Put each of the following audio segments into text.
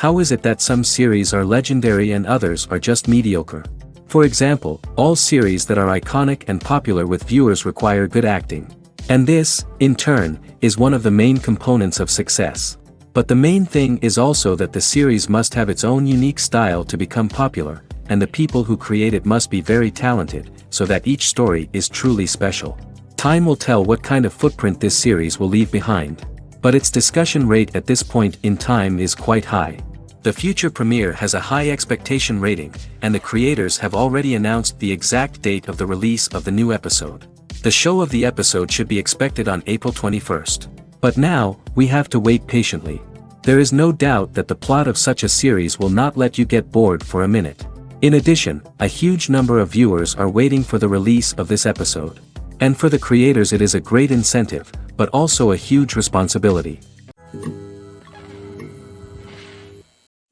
How is it that some series are legendary and others are just mediocre? For example, all series that are iconic and popular with viewers require good acting. And this, in turn, is one of the main components of success. But the main thing is also that the series must have its own unique style to become popular, and the people who create it must be very talented, so that each story is truly special. Time will tell what kind of footprint this series will leave behind. But its discussion rate at this point in time is quite high. The future premiere has a high expectation rating, and the creators have already announced the exact date of the release of the new episode. The show of the episode should be expected on April 21st. But now, we have to wait patiently. There is no doubt that the plot of such a series will not let you get bored for a minute. In addition, a huge number of viewers are waiting for the release of this episode. And for the creators it is a great incentive, but also a huge responsibility.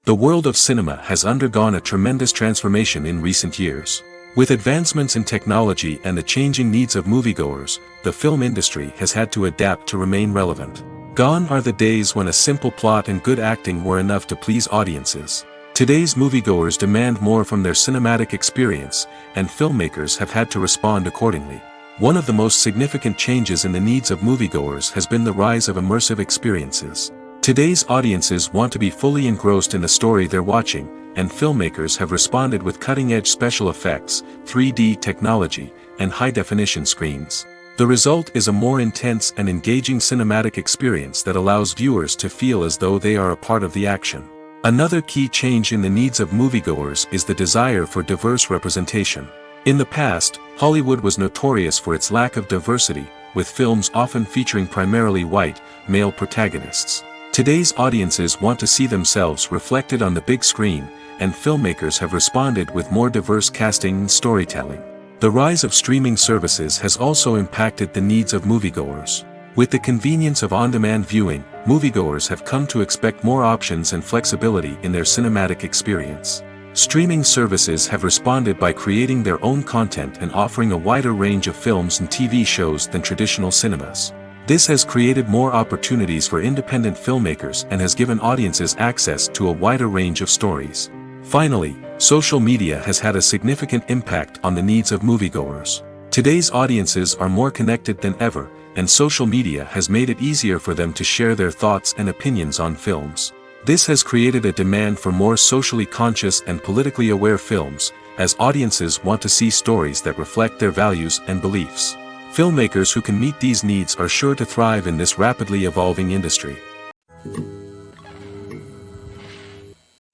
The world of cinema has undergone a tremendous transformation in recent years. With advancements in technology and the changing needs of moviegoers, the film industry has had to adapt to remain relevant. Gone are the days when a simple plot and good acting were enough to please audiences. Today's moviegoers demand more from their cinematic experience, and filmmakers have had to respond accordingly. One of the most significant changes in the needs of moviegoers has been the rise of immersive experiences. Today's audiences want to be fully engrossed in the story they're watching, and filmmakers have responded with cutting-edge special effects, 3D technology, and high-definition screens. The result is a more intense and engaging cinematic experience that allows viewers to feel as though they are a part of the action. Another key change in the needs of moviegoers is the desire for diverse representation. In the past, Hollywood was notorious for its lack of diversity, with films often featuring primarily white, male protagonists. Today's audiences want to see themselves reflected on the big screen, and filmmakers have responded with more diverse casting and storytelling. The rise of streaming services has also impacted the needs of moviegoers. With the convenience of on-demand viewing, moviegoers have come to expect more options and flexibility in their cinematic experience. Streaming services have responded by creating their own content and offering a wider range of films and TV shows than traditional cinemas. This has created more opportunities for independent filmmakers and has given audiences access to a wider range of stories. Finally, social media has had a significant impact on the needs of moviegoers. Today's audiences are more connected than ever, and social media has made it easier for them to share their thoughts and opinions on films. This has created a demand for more socially conscious and politically aware films, as audiences want to see stories that reflect their values and beliefs. Filmmakers who can meet these needs are sure to thrive in this rapidly evolving industry.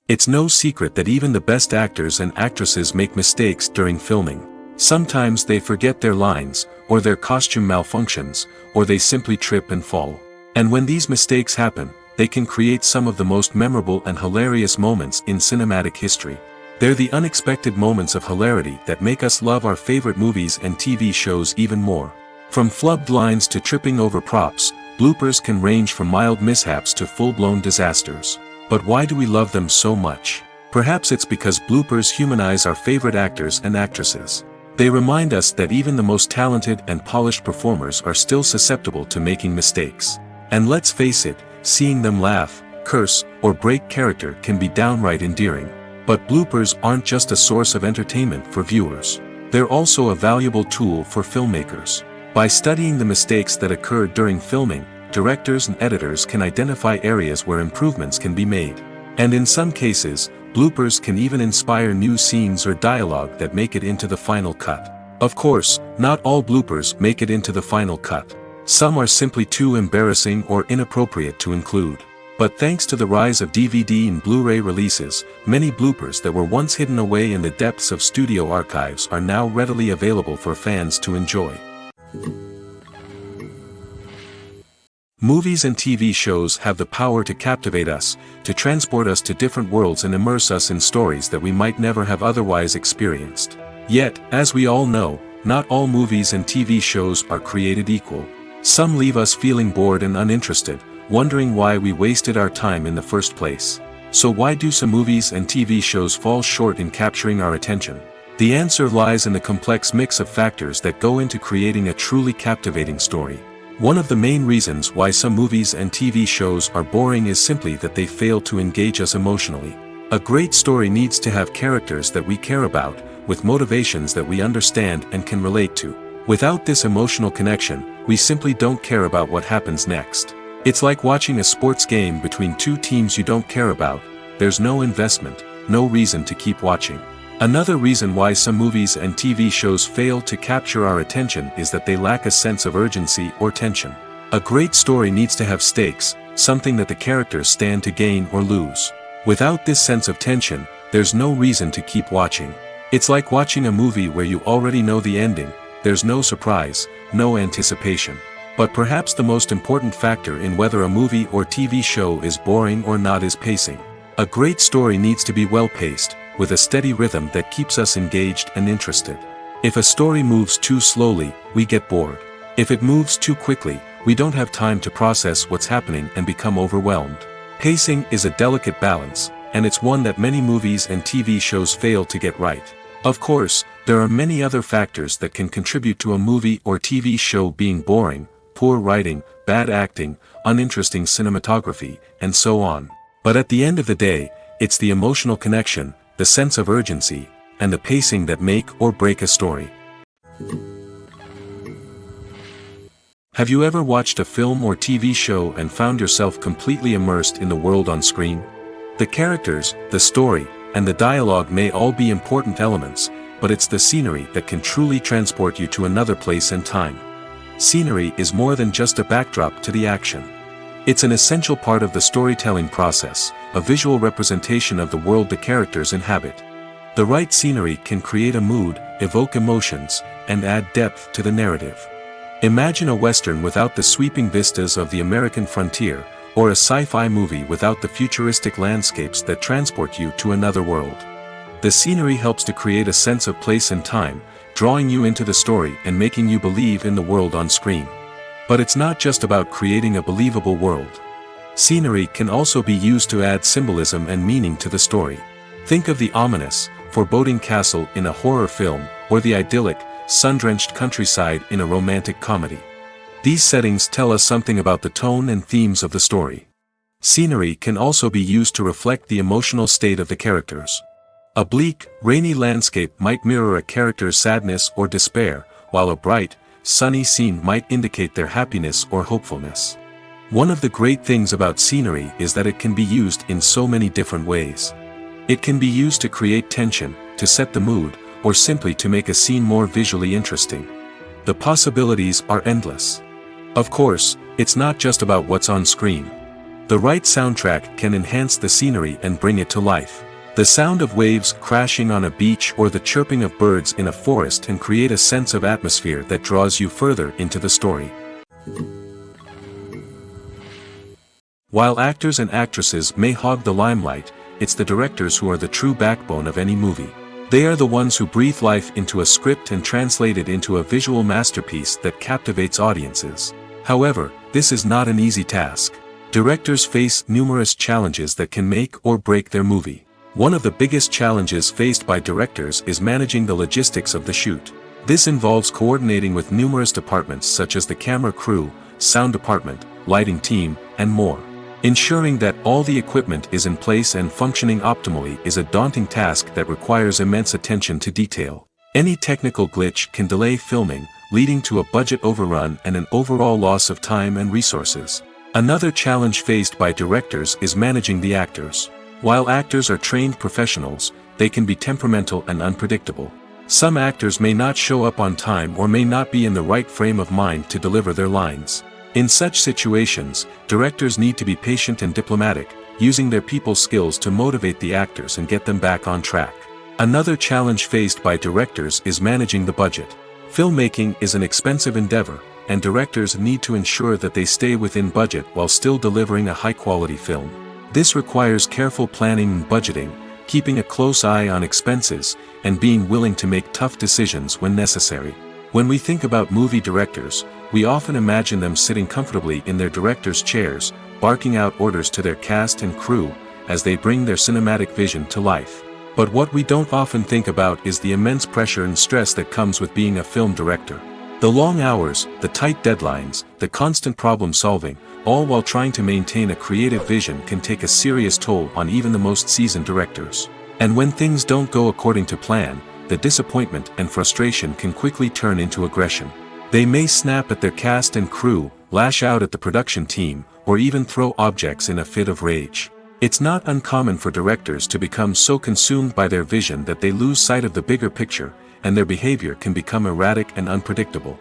It's no secret that even the best actors and actresses make mistakes during filming. Sometimes they forget their lines, or their costume malfunctions, or they simply trip and fall. And when these mistakes happen, they can create some of the most memorable and hilarious moments in cinematic history. They're the unexpected moments of hilarity that make us love our favorite movies and TV shows even more. From flubbed lines to tripping over props, bloopers can range from mild mishaps to full-blown disasters. But why do we love them so much? Perhaps it's because bloopers humanize our favorite actors and actresses. They remind us that even the most talented and polished performers are still susceptible to making mistakes. And let's face it, seeing them laugh, curse, or break character can be downright endearing. But bloopers aren't just a source of entertainment for viewers. They're also a valuable tool for filmmakers. By studying the mistakes that occurred during filming, directors and editors can identify areas where improvements can be made. And in some cases, bloopers can even inspire new scenes or dialogue that make it into the final cut. Of course, not all bloopers make it into the final cut. Some are simply too embarrassing or inappropriate to include. But thanks to the rise of DVD and Blu-ray releases, many bloopers that were once hidden away in the depths of studio archives are now readily available for fans to enjoy. Movies and TV shows have the power to captivate us, to transport us to different worlds and immerse us in stories that we might never have otherwise experienced. Yet, as we all know, not all movies and TV shows are created equal. Some leave us feeling bored and uninterested, wondering why we wasted our time in the first place. So why do some movies and TV shows fall short in capturing our attention? The answer lies in the complex mix of factors that go into creating a truly captivating story. One of the main reasons why some movies and TV shows are boring is simply that they fail to engage us emotionally. A great story needs to have characters that we care about, with motivations that we understand and can relate to. Without this emotional connection, we simply don't care about what happens next. It's like watching a sports game between two teams you don't care about. There's no investment, no reason to keep watching. Another reason why some movies and TV shows fail to capture our attention is that they lack a sense of urgency or tension. A great story needs to have stakes, something that the characters stand to gain or lose. Without this sense of tension, there's no reason to keep watching. It's like watching a movie where you already know the ending. There's no surprise, no anticipation. But perhaps the most important factor in whether a movie or TV show is boring or not is pacing. A great story needs to be well-paced, with a steady rhythm that keeps us engaged and interested. If a story moves too slowly, we get bored. If it moves too quickly, we don't have time to process what's happening and become overwhelmed. Pacing is a delicate balance, and it's one that many movies and TV shows fail to get right. Of course, there are many other factors that can contribute to a movie or TV show being boring: poor writing, bad acting, uninteresting cinematography, and so on. But at the end of the day, it's the emotional connection, the sense of urgency, and the pacing that make or break a story. Have you ever watched a film or TV show and found yourself completely immersed in the world on screen? The characters, the story, and the dialogue may all be important elements, but it's the scenery that can truly transport you to another place and time. Scenery is more than just a backdrop to the action. It's an essential part of the storytelling process, a visual representation of the world the characters inhabit. The right scenery can create a mood, evoke emotions, and add depth to the narrative. Imagine a Western without the sweeping vistas of the American frontier, or a sci-fi movie without the futuristic landscapes that transport you to another world. The scenery helps to create a sense of place and time, drawing you into the story and making you believe in the world on screen. But it's not just about creating a believable world. Scenery can also be used to add symbolism and meaning to the story. Think of the ominous, foreboding castle in a horror film, or the idyllic, sun-drenched countryside in a romantic comedy. These settings tell us something about the tone and themes of the story. Scenery can also be used to reflect the emotional state of the characters. A bleak, rainy landscape might mirror a character's sadness or despair, while a bright, sunny scene might indicate their happiness or hopefulness. One of the great things about scenery is that it can be used in so many different ways. It can be used to create tension, to set the mood, or simply to make a scene more visually interesting. The possibilities are endless. Of course, it's not just about what's on screen. The right soundtrack can enhance the scenery and bring it to life. The sound of waves crashing on a beach or the chirping of birds in a forest can create a sense of atmosphere that draws you further into the story. While actors and actresses may hog the limelight, it's the directors who are the true backbone of any movie. They are the ones who breathe life into a script and translate it into a visual masterpiece that captivates audiences. However, this is not an easy task. Directors face numerous challenges that can make or break their movie. One of the biggest challenges faced by directors is managing the logistics of the shoot. This involves coordinating with numerous departments such as the camera crew, sound department, lighting team, and more. Ensuring that all the equipment is in place and functioning optimally is a daunting task that requires immense attention to detail. Any technical glitch can delay filming, leading to a budget overrun and an overall loss of time and resources. Another challenge faced by directors is managing the actors. While actors are trained professionals, they can be temperamental and unpredictable. Some actors may not show up on time or may not be in the right frame of mind to deliver their lines. In such situations, directors need to be patient and diplomatic, using their people skills to motivate the actors and get them back on track. Another challenge faced by directors is managing the budget. Filmmaking is an expensive endeavor, and directors need to ensure that they stay within budget while still delivering a high-quality film. This requires careful planning and budgeting, keeping a close eye on expenses, and being willing to make tough decisions when necessary. When we think about movie directors, we often imagine them sitting comfortably in their director's chairs, barking out orders to their cast and crew, as they bring their cinematic vision to life. But what we don't often think about is the immense pressure and stress that comes with being a film director. The long hours, the tight deadlines, the constant problem solving, all while trying to maintain a creative vision can take a serious toll on even the most seasoned directors. And when things don't go according to plan, the disappointment and frustration can quickly turn into aggression. They may snap at their cast and crew, lash out at the production team, or even throw objects in a fit of rage. It's not uncommon for directors to become so consumed by their vision that they lose sight of the bigger picture, and their behavior can become erratic and unpredictable.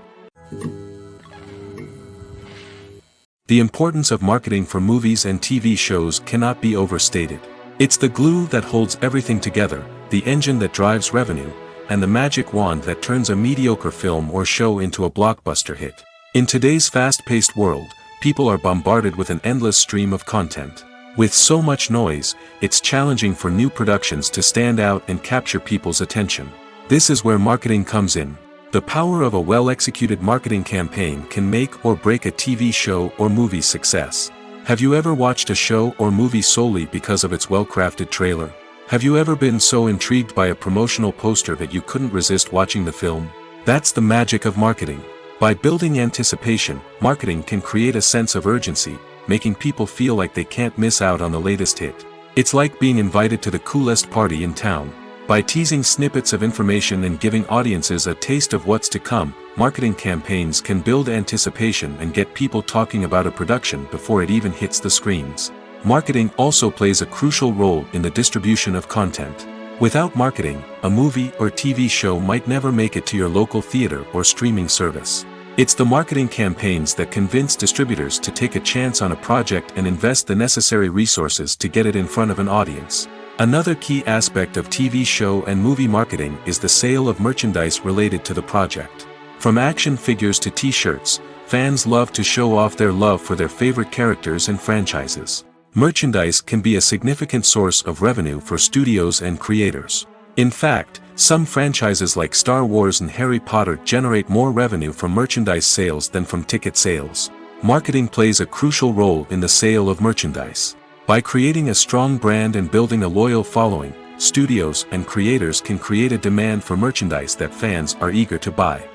The importance of marketing for movies and TV shows cannot be overstated. It's the glue that holds everything together, the engine that drives revenue, and the magic wand that turns a mediocre film or show into a blockbuster hit. In today's fast-paced world, people are bombarded with an endless stream of content. With so much noise, it's challenging for new productions to stand out and capture people's attention. This is where marketing comes in. The power of a well-executed marketing campaign can make or break a TV show or movie's success. Have you ever watched a show or movie solely because of its well-crafted trailer? Have you ever been so intrigued by a promotional poster that you couldn't resist watching the film? That's the magic of marketing. By building anticipation, marketing can create a sense of urgency, making people feel like they can't miss out on the latest hit. It's like being invited to the coolest party in town. By teasing snippets of information and giving audiences a taste of what's to come, marketing campaigns can build anticipation and get people talking about a production before it even hits the screens. Marketing also plays a crucial role in the distribution of content. Without marketing, a movie or TV show might never make it to your local theater or streaming service. It's the marketing campaigns that convince distributors to take a chance on a project and invest the necessary resources to get it in front of an audience. Another key aspect of TV show and movie marketing is the sale of merchandise related to the project. From action figures to t-shirts, fans love to show off their love for their favorite characters and franchises. Merchandise can be a significant source of revenue for studios and creators. In fact, some franchises like Star Wars and Harry Potter generate more revenue from merchandise sales than from ticket sales. Marketing plays a crucial role in the sale of merchandise. By creating a strong brand and building a loyal following, studios and creators can create a demand for merchandise that fans are eager to buy.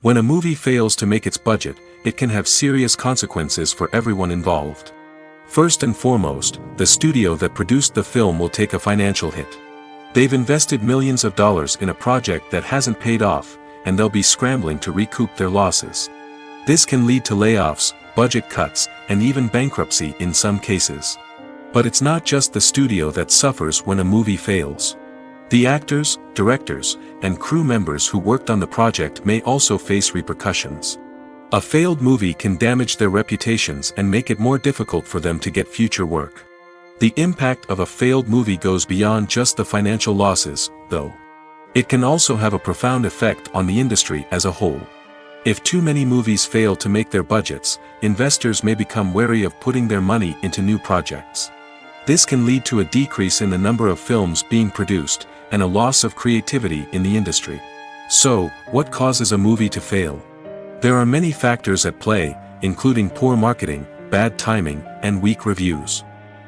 When a movie fails to make its budget, it can have serious consequences for everyone involved. First and foremost, the studio that produced the film will take a financial hit. They've invested millions of dollars in a project that hasn't paid off, and they'll be scrambling to recoup their losses. This can lead to layoffs, budget cuts, and even bankruptcy in some cases. But it's not just the studio that suffers when a movie fails. The actors, directors, and crew members who worked on the project may also face repercussions. A failed movie can damage their reputations and make it more difficult for them to get future work. The impact of a failed movie goes beyond just the financial losses, though. It can also have a profound effect on the industry as a whole. If too many movies fail to make their budgets, investors may become wary of putting their money into new projects. This can lead to a decrease in the number of films being produced, and a loss of creativity in the industry. So, what causes a movie to fail? There are many factors at play, including poor marketing, bad timing, and weak reviews.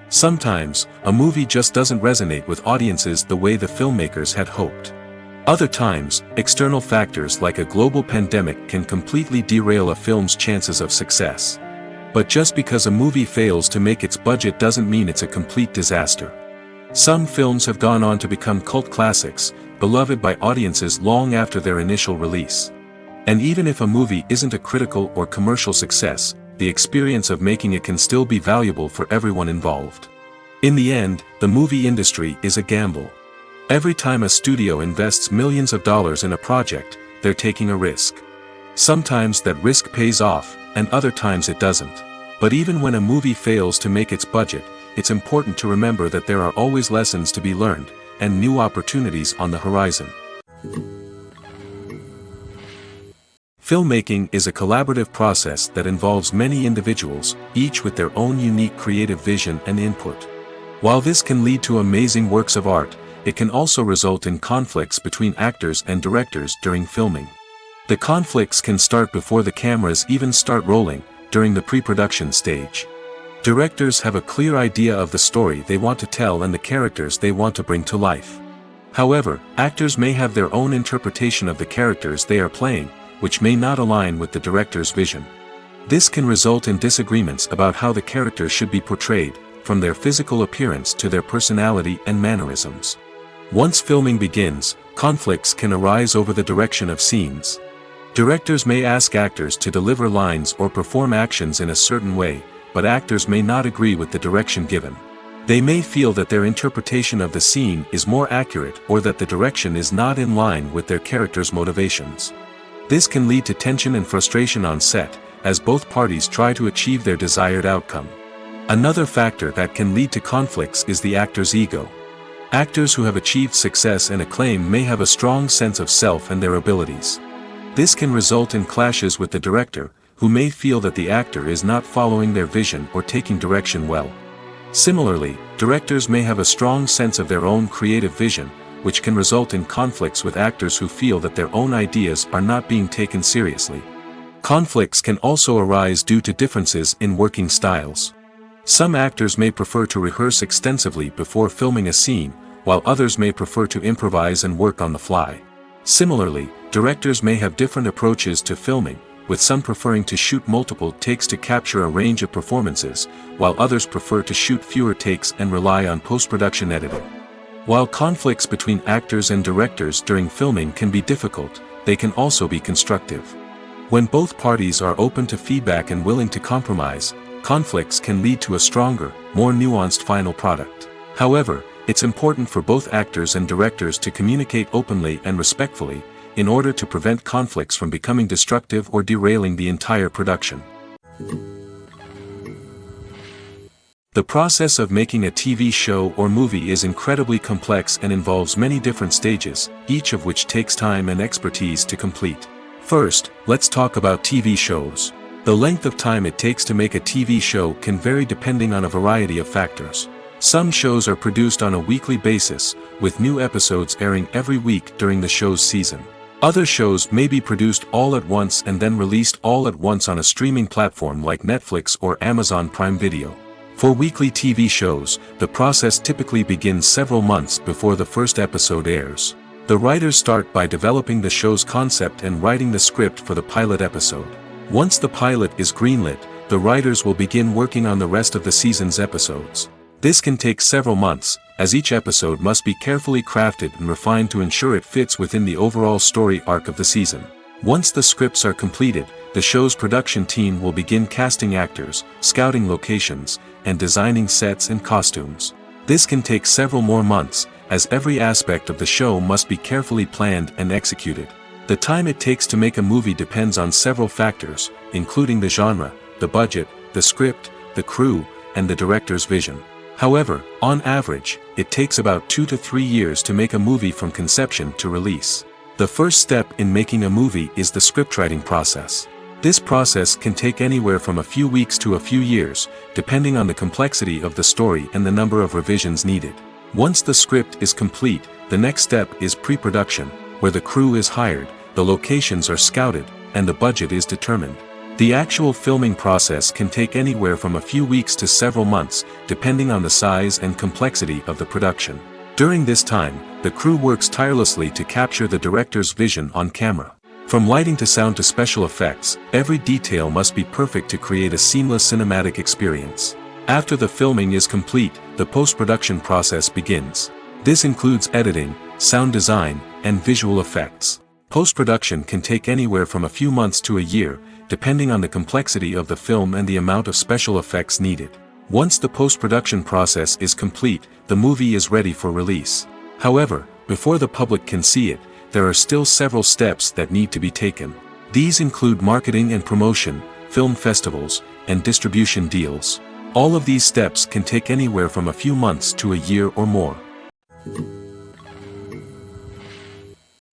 Sometimes, a movie just doesn't resonate with audiences the way the filmmakers had hoped. Other times, external factors like a global pandemic can completely derail a film's chances of success. But just because a movie fails to make its budget doesn't mean it's a complete disaster. Some films have gone on to become cult classics, beloved by audiences long after their initial release. And even if a movie isn't a critical or commercial success, the experience of making it can still be valuable for everyone involved. In the end, the movie industry is a gamble. Every time a studio invests millions of dollars in a project, they're taking a risk. Sometimes that risk pays off, and other times it doesn't. But even when a movie fails to make its budget, it's important to remember that there are always lessons to be learned, and new opportunities on the horizon. Filmmaking is a collaborative process that involves many individuals, each with their own unique creative vision and input. While this can lead to amazing works of art, it can also result in conflicts between actors and directors during filming. The conflicts can start before the cameras even start rolling, during the pre-production stage. Directors have a clear idea of the story they want to tell and the characters they want to bring to life. However, actors may have their own interpretation of the characters they are playing, which may not align with the director's vision. This can result in disagreements about how the characters should be portrayed, from their physical appearance to their personality and mannerisms. Once filming begins, conflicts can arise over the direction of scenes. Directors may ask actors to deliver lines or perform actions in a certain way, but actors may not agree with the direction given. They may feel that their interpretation of the scene is more accurate or that the direction is not in line with their character's motivations. This can lead to tension and frustration on set, as both parties try to achieve their desired outcome. Another factor that can lead to conflicts is the actor's ego. Actors who have achieved success and acclaim may have a strong sense of self and their abilities. This can result in clashes with the director, who may feel that the actor is not following their vision or taking direction well. Similarly, directors may have a strong sense of their own creative vision, which can result in conflicts with actors who feel that their own ideas are not being taken seriously. Conflicts can also arise due to differences in working styles. Some actors may prefer to rehearse extensively before filming a scene, while others may prefer to improvise and work on the fly. Similarly, directors may have different approaches to filming, with some preferring to shoot multiple takes to capture a range of performances, while others prefer to shoot fewer takes and rely on post-production editing. While conflicts between actors and directors during filming can be difficult, they can also be constructive. When both parties are open to feedback and willing to compromise, conflicts can lead to a stronger, more nuanced final product. However, it's important for both actors and directors to communicate openly and respectfully, in order to prevent conflicts from becoming destructive or derailing the entire production. The process of making a TV show or movie is incredibly complex and involves many different stages, each of which takes time and expertise to complete. First, let's talk about TV shows. The length of time it takes to make a TV show can vary depending on a variety of factors. Some shows are produced on a weekly basis, with new episodes airing every week during the show's season. Other shows may be produced all at once and then released all at once on a streaming platform like Netflix or Amazon Prime Video. For weekly TV shows, the process typically begins several months before the first episode airs. The writers start by developing the show's concept and writing the script for the pilot episode. Once the pilot is greenlit, the writers will begin working on the rest of the season's episodes. This can take several months, as each episode must be carefully crafted and refined to ensure it fits within the overall story arc of the season. Once the scripts are completed, the show's production team will begin casting actors, scouting locations, and designing sets and costumes. This can take several more months, as every aspect of the show must be carefully planned and executed. The time it takes to make a movie depends on several factors, including the genre, the budget, the script, the crew, and the director's vision. However, on average, it takes about 2 to 3 years to make a movie from conception to release. The first step in making a movie is the scriptwriting process. This process can take anywhere from a few weeks to a few years, depending on the complexity of the story and the number of revisions needed. Once the script is complete, the next step is pre-production, where the crew is hired, the locations are scouted, and the budget is determined. The actual filming process can take anywhere from a few weeks to several months, depending on the size and complexity of the production. During this time, the crew works tirelessly to capture the director's vision on camera. From lighting to sound to special effects, every detail must be perfect to create a seamless cinematic experience. After the filming is complete, the post-production process begins. This includes editing, sound design, and visual effects. Post-production can take anywhere from a few months to a year, depending on the complexity of the film and the amount of special effects needed. Once the post-production process is complete, the movie is ready for release. However, before the public can see it, there are still several steps that need to be taken. These include marketing and promotion, film festivals, and distribution deals. All of these steps can take anywhere from a few months to a year or more.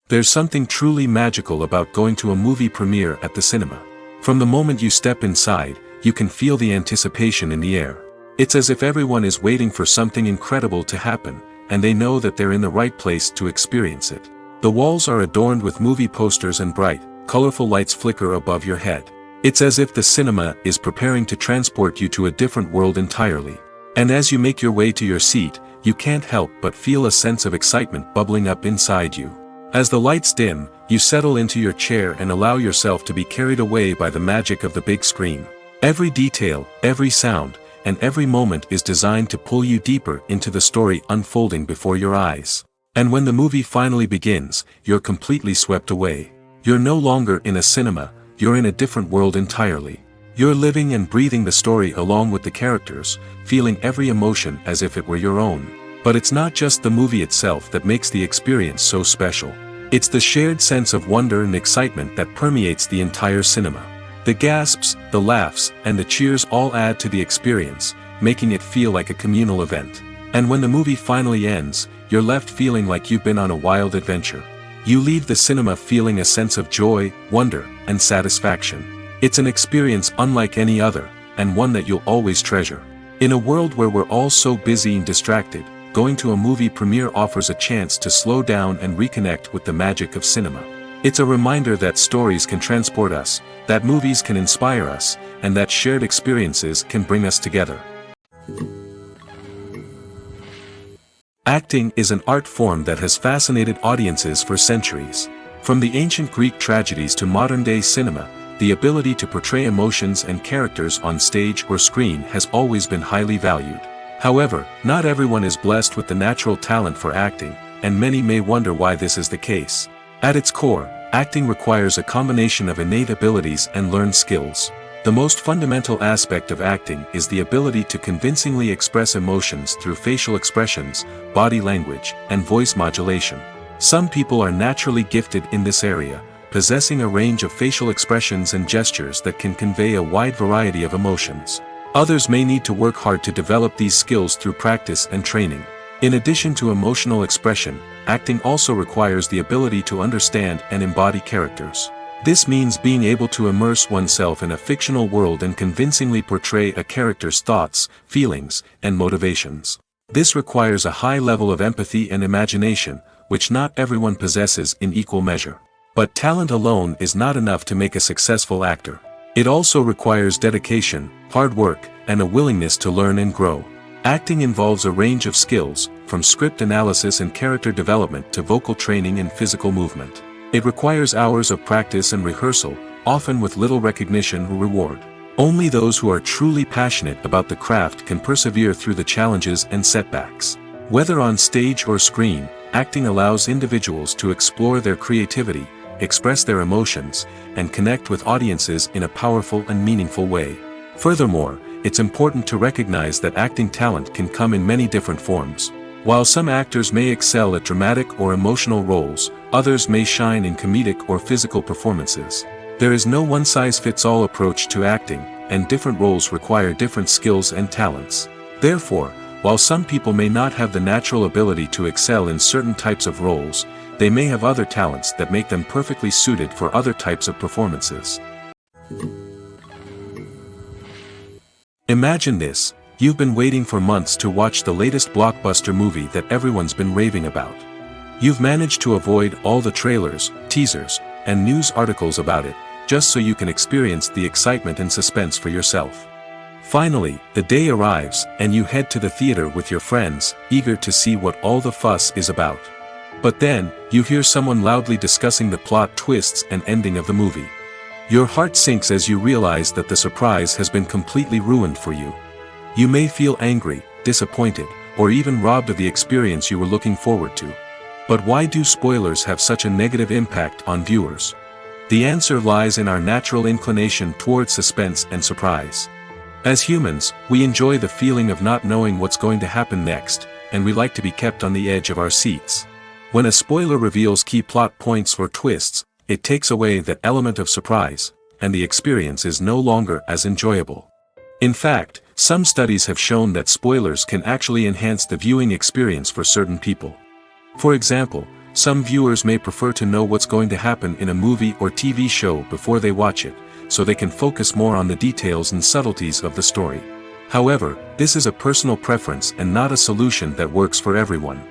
There's something truly magical about going to a movie premiere at the cinema. From the moment you step inside, you can feel the anticipation in the air. It's as if everyone is waiting for something incredible to happen, and they know that they're in the right place to experience it. The walls are adorned with movie posters and bright, colorful lights flicker above your head. It's as if the cinema is preparing to transport you to a different world entirely. And as you make your way to your seat, you can't help but feel a sense of excitement bubbling up inside you. As the lights dim, you settle into your chair and allow yourself to be carried away by the magic of the big screen. Every detail, every sound, and every moment is designed to pull you deeper into the story unfolding before your eyes. And when the movie finally begins, you're completely swept away. You're no longer in a cinema, you're in a different world entirely. You're living and breathing the story along with the characters, feeling every emotion as if it were your own. But it's not just the movie itself that makes the experience so special. It's the shared sense of wonder and excitement that permeates the entire cinema. The gasps, the laughs, and the cheers all add to the experience, making it feel like a communal event. And when the movie finally ends, you're left feeling like you've been on a wild adventure. You leave the cinema feeling a sense of joy, wonder, and satisfaction. It's an experience unlike any other, and one that you'll always treasure. In a world where we're all so busy and distracted, going to a movie premiere offers a chance to slow down and reconnect with the magic of cinema. It's a reminder that stories can transport us, that movies can inspire us, and that shared experiences can bring us together. Acting is an art form that has fascinated audiences for centuries. From the ancient Greek tragedies to modern-day cinema, the ability to portray emotions and characters on stage or screen has always been highly valued. However, not everyone is blessed with the natural talent for acting, and many may wonder why this is the case. At its core, acting requires a combination of innate abilities and learned skills. The most fundamental aspect of acting is the ability to convincingly express emotions through facial expressions, body language, and voice modulation. Some people are naturally gifted in this area, possessing a range of facial expressions and gestures that can convey a wide variety of emotions. Others may need to work hard to develop these skills through practice and training. In addition to emotional expression, acting also requires the ability to understand and embody characters. This means being able to immerse oneself in a fictional world and convincingly portray a character's thoughts, feelings, and motivations. This requires a high level of empathy and imagination, which not everyone possesses in equal measure. But talent alone is not enough to make a successful actor. It also requires dedication, hard work, and a willingness to learn and grow. Acting involves a range of skills, from script analysis and character development to vocal training and physical movement. It requires hours of practice and rehearsal, often with little recognition or reward. Only those who are truly passionate about the craft can persevere through the challenges and setbacks. Whether on stage or screen, acting allows individuals to explore their creativity, express their emotions, and connect with audiences in a powerful and meaningful way. Furthermore, it's important to recognize that acting talent can come in many different forms. While some actors may excel at dramatic or emotional roles, others may shine in comedic or physical performances. There is no one-size-fits-all approach to acting, and different roles require different skills and talents. Therefore, while some people may not have the natural ability to excel in certain types of roles, they may have other talents that make them perfectly suited for other types of performances. Imagine this: you've been waiting for months to watch the latest blockbuster movie that everyone's been raving about. You've managed to avoid all the trailers, teasers, and news articles about it, just so you can experience the excitement and suspense for yourself. Finally, the day arrives, and you head to the theater with your friends, eager to see what all the fuss is about. But then, you hear someone loudly discussing the plot twists and ending of the movie. Your heart sinks as you realize that the surprise has been completely ruined for you. You may feel angry, disappointed, or even robbed of the experience you were looking forward to. But why do spoilers have such a negative impact on viewers? The answer lies in our natural inclination toward suspense and surprise. As humans, we enjoy the feeling of not knowing what's going to happen next, and we like to be kept on the edge of our seats. When a spoiler reveals key plot points or twists, it takes away that element of surprise, and the experience is no longer as enjoyable. In fact, some studies have shown that spoilers can actually enhance the viewing experience for certain people. For example, some viewers may prefer to know what's going to happen in a movie or TV show before they watch it, so they can focus more on the details and subtleties of the story. However, this is a personal preference and not a solution that works for everyone.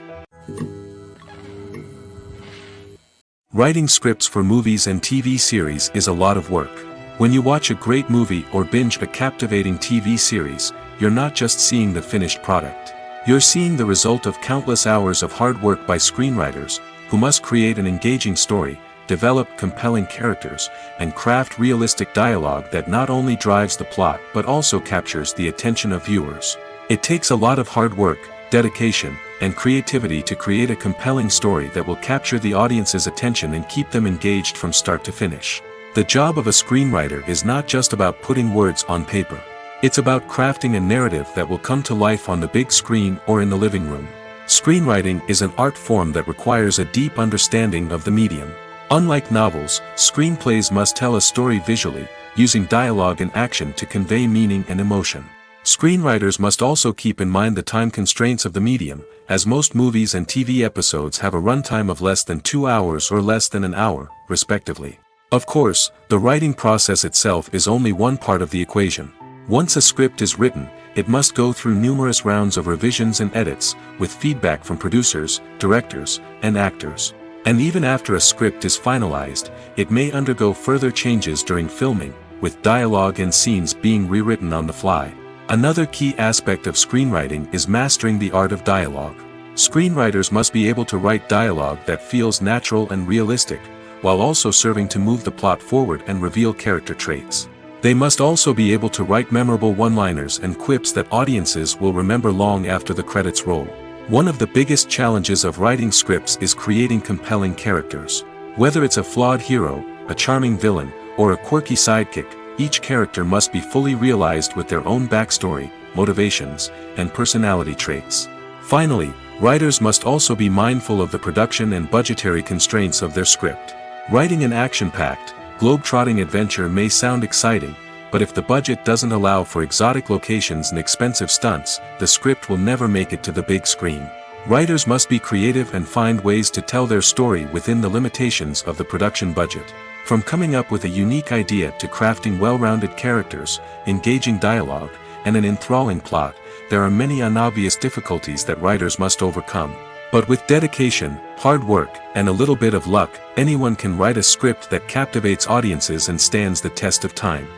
Writing scripts for movies and TV series is a lot of work. When you watch a great movie or binge a captivating TV series, you're not just seeing the finished product. You're seeing the result of countless hours of hard work by screenwriters, who must create an engaging story, develop compelling characters, and craft realistic dialogue that not only drives the plot but also captures the attention of viewers. It takes a lot of hard work, dedication, and creativity to create a compelling story that will capture the audience's attention and keep them engaged from start to finish. The job of a screenwriter is not just about putting words on paper. It's about crafting a narrative that will come to life on the big screen or in the living room. Screenwriting is an art form that requires a deep understanding of the medium. Unlike novels, screenplays must tell a story visually, using dialogue and action to convey meaning and emotion. Screenwriters must also keep in mind the time constraints of the medium, as most movies and TV episodes have a runtime of less than 2 hours or less than an hour, respectively. Of course, the writing process itself is only one part of the equation. Once a script is written, it must go through numerous rounds of revisions and edits, with feedback from producers, directors, and actors. And even after a script is finalized, it may undergo further changes during filming, with dialogue and scenes being rewritten on the fly. Another key aspect of screenwriting is mastering the art of dialogue. Screenwriters must be able to write dialogue that feels natural and realistic, while also serving to move the plot forward and reveal character traits. They must also be able to write memorable one-liners and quips that audiences will remember long after the credits roll. One of the biggest challenges of writing scripts is creating compelling characters. Whether it's a flawed hero, a charming villain, or a quirky sidekick, each character must be fully realized with their own backstory, motivations, and personality traits. Finally, writers must also be mindful of the production and budgetary constraints of their script. Writing an action-packed, globe-trotting adventure may sound exciting, but if the budget doesn't allow for exotic locations and expensive stunts, the script will never make it to the big screen. Writers must be creative and find ways to tell their story within the limitations of the production budget. From coming up with a unique idea to crafting well-rounded characters, engaging dialogue, and an enthralling plot, there are many unobvious difficulties that writers must overcome. But with dedication, hard work, and a little bit of luck, anyone can write a script that captivates audiences and stands the test of time.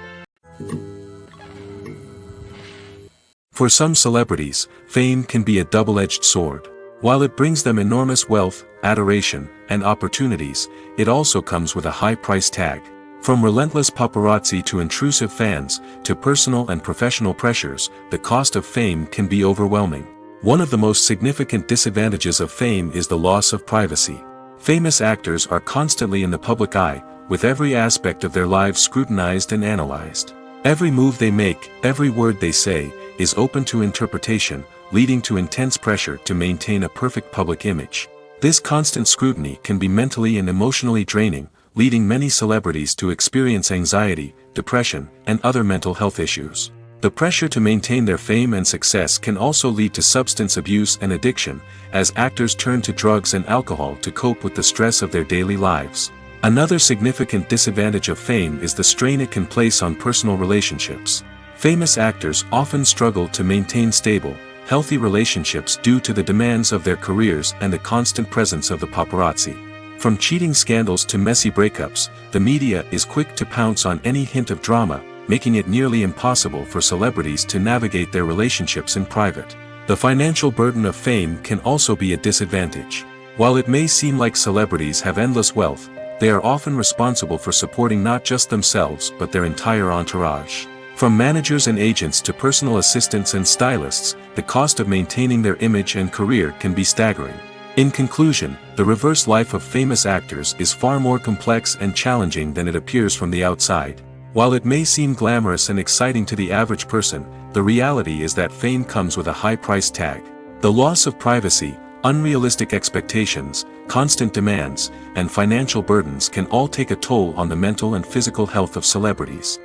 For some celebrities, fame can be a double-edged sword. While it brings them enormous wealth, adoration, and opportunities, it also comes with a high price tag. From relentless paparazzi to intrusive fans, to personal and professional pressures, the cost of fame can be overwhelming. One of the most significant disadvantages of fame is the loss of privacy. Famous actors are constantly in the public eye, with every aspect of their lives scrutinized and analyzed. Every move they make, every word they say, is open to interpretation, leading to intense pressure to maintain a perfect public image. This constant scrutiny can be mentally and emotionally draining, leading many celebrities to experience anxiety, depression, and other mental health issues. The pressure to maintain their fame and success can also lead to substance abuse and addiction, as actors turn to drugs and alcohol to cope with the stress of their daily lives. Another significant disadvantage of fame is the strain it can place on personal relationships. Famous actors often struggle to maintain stable, healthy relationships due to the demands of their careers and the constant presence of the paparazzi. From cheating scandals to messy breakups, the media is quick to pounce on any hint of drama, making it nearly impossible for celebrities to navigate their relationships in private. The financial burden of fame can also be a disadvantage. While it may seem like celebrities have endless wealth, they are often responsible for supporting not just themselves but their entire entourage. From managers and agents to personal assistants and stylists, the cost of maintaining their image and career can be staggering. In conclusion, the reverse life of famous actors is far more complex and challenging than it appears from the outside. While it may seem glamorous and exciting to the average person, the reality is that fame comes with a high price tag. The loss of privacy, unrealistic expectations, constant demands, and financial burdens can all take a toll on the mental and physical health of celebrities.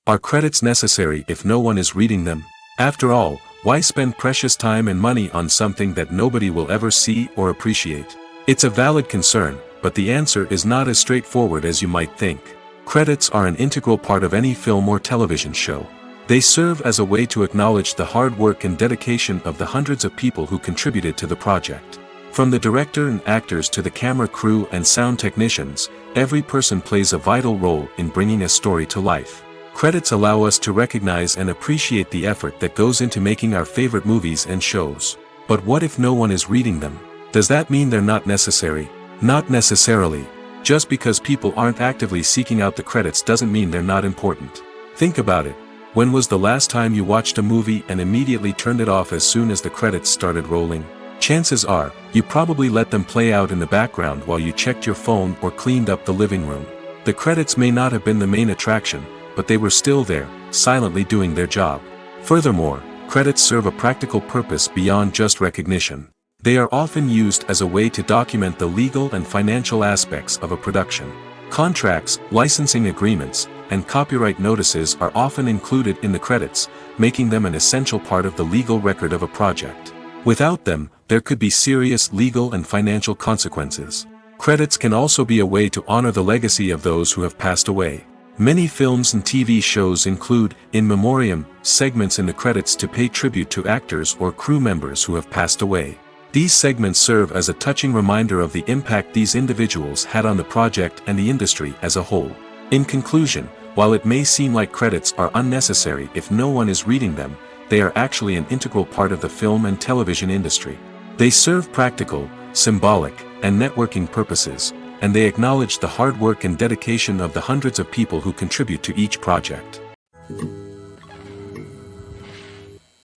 Are credits necessary if no one is reading them? After all, why spend precious time and money on something that nobody will ever see or appreciate? It's a valid concern, but the answer is not as straightforward as you might think. Credits are an integral part of any film or television show. They serve as a way to acknowledge the hard work and dedication of the hundreds of people who contributed to the project. From the director and actors to the camera crew and sound technicians, every person plays a vital role in bringing a story to life. Credits allow us to recognize and appreciate the effort that goes into making our favorite movies and shows. But what if no one is reading them? Does that mean they're not necessary? Not necessarily. Just because people aren't actively seeking out the credits doesn't mean they're not important. Think about it. When was the last time you watched a movie and immediately turned it off as soon as the credits started rolling? Chances are, you probably let them play out in the background while you checked your phone or cleaned up the living room. The credits may not have been the main attraction, but they were still there, silently doing their job. Furthermore, credits serve a practical purpose beyond just recognition. They are often used as a way to document the legal and financial aspects of a production. Contracts, licensing agreements, and copyright notices are often included in the credits, making them an essential part of the legal record of a project. Without them, there could be serious legal and financial consequences. Credits can also be a way to honor the legacy of those who have passed away. Many films and TV shows include, in memoriam, segments in the credits to pay tribute to actors or crew members who have passed away. These segments serve as a touching reminder of the impact these individuals had on the project and the industry as a whole. In conclusion, while it may seem like credits are unnecessary if no one is reading them, they are actually an integral part of the film and television industry. They serve practical, symbolic, and networking purposes, and they acknowledge the hard work and dedication of the hundreds of people who contribute to each project.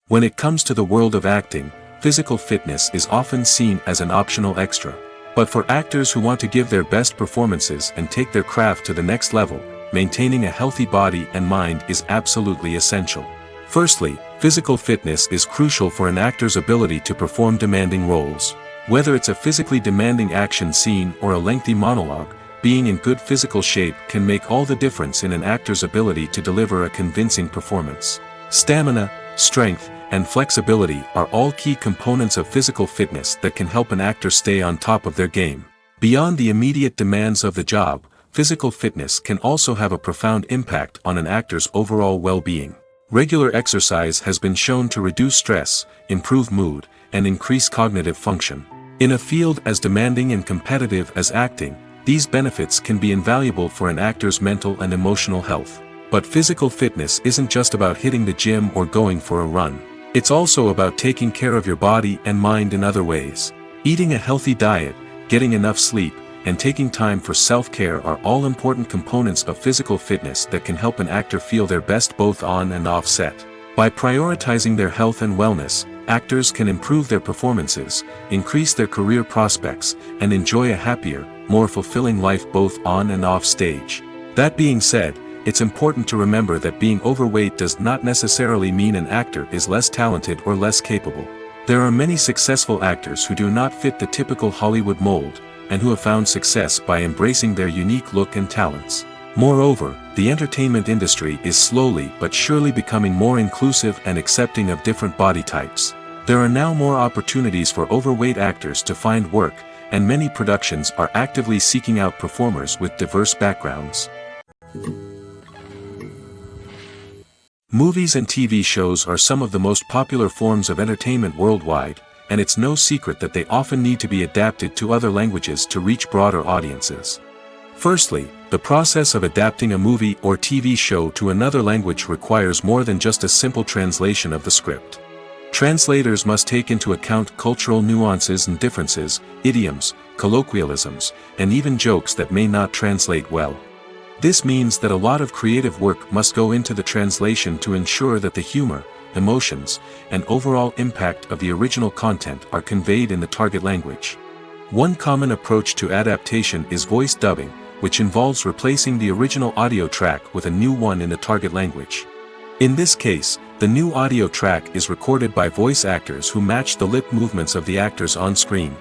When it comes to the world of acting, physical fitness is often seen as an optional extra. But for actors who want to give their best performances and take their craft to the next level, maintaining a healthy body and mind is absolutely essential. Firstly, physical fitness is crucial for an actor's ability to perform demanding roles. Whether it's a physically demanding action scene or a lengthy monologue, being in good physical shape can make all the difference in an actor's ability to deliver a convincing performance. Stamina, strength, and flexibility are all key components of physical fitness that can help an actor stay on top of their game. Beyond the immediate demands of the job, physical fitness can also have a profound impact on an actor's overall well-being. Regular exercise has been shown to reduce stress, improve mood, and increase cognitive function. In a field as demanding and competitive as acting, these benefits can be invaluable for an actor's mental and emotional health. But physical fitness isn't just about hitting the gym or going for a run. It's also about taking care of your body and mind in other ways. Eating a healthy diet, getting enough sleep, and taking time for self-care are all important components of physical fitness that can help an actor feel their best both on and off set. By prioritizing their health and wellness, actors can improve their performances, increase their career prospects, and enjoy a happier, more fulfilling life both on and off stage. That being said, it's important to remember that being overweight does not necessarily mean an actor is less talented or less capable. There are many successful actors who do not fit the typical Hollywood mold, and who have found success by embracing their unique look and talents. Moreover, the entertainment industry is slowly but surely becoming more inclusive and accepting of different body types. There are now more opportunities for overweight actors to find work, and many productions are actively seeking out performers with diverse backgrounds. Movies and TV shows are some of the most popular forms of entertainment worldwide, and it's no secret that they often need to be adapted to other languages to reach broader audiences. Firstly, the process of adapting a movie or TV show to another language requires more than just a simple translation of the script. Translators must take into account cultural nuances and differences, idioms, colloquialisms, and even jokes that may not translate well. This means that a lot of creative work must go into the translation to ensure that the humor, emotions, and overall impact of the original content are conveyed in the target language. One common approach to adaptation is voice dubbing, which involves replacing the original audio track with a new one in the target language. In this case, the new audio track is recorded by voice actors who match the lip movements of the actors on screen.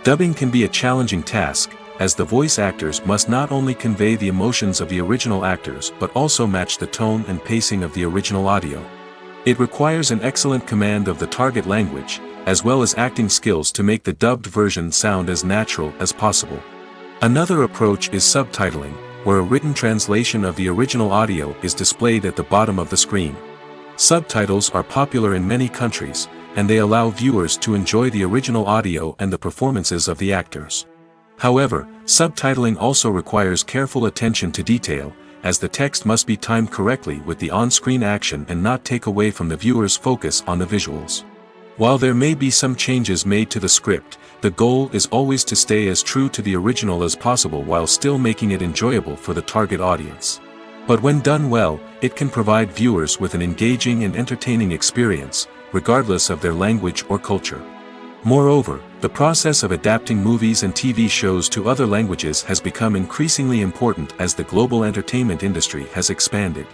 Dubbing can be a challenging task, as the voice actors must not only convey the emotions of the original actors but also match the tone and pacing of the original audio. It requires an excellent command of the target language, as well as acting skills to make the dubbed version sound as natural as possible. Another approach is subtitling, where a written translation of the original audio is displayed at the bottom of the screen. Subtitles are popular in many countries, and they allow viewers to enjoy the original audio and the performances of the actors. However, subtitling also requires careful attention to detail, as the text must be timed correctly with the on-screen action and not take away from the viewer's focus on the visuals. While there may be some changes made to the script, the goal is always to stay as true to the original as possible while still making it enjoyable for the target audience. But when done well, it can provide viewers with an engaging and entertaining experience, regardless of their language or culture. Moreover, the process of adapting movies and TV shows to other languages has become increasingly important as the global entertainment industry has expanded.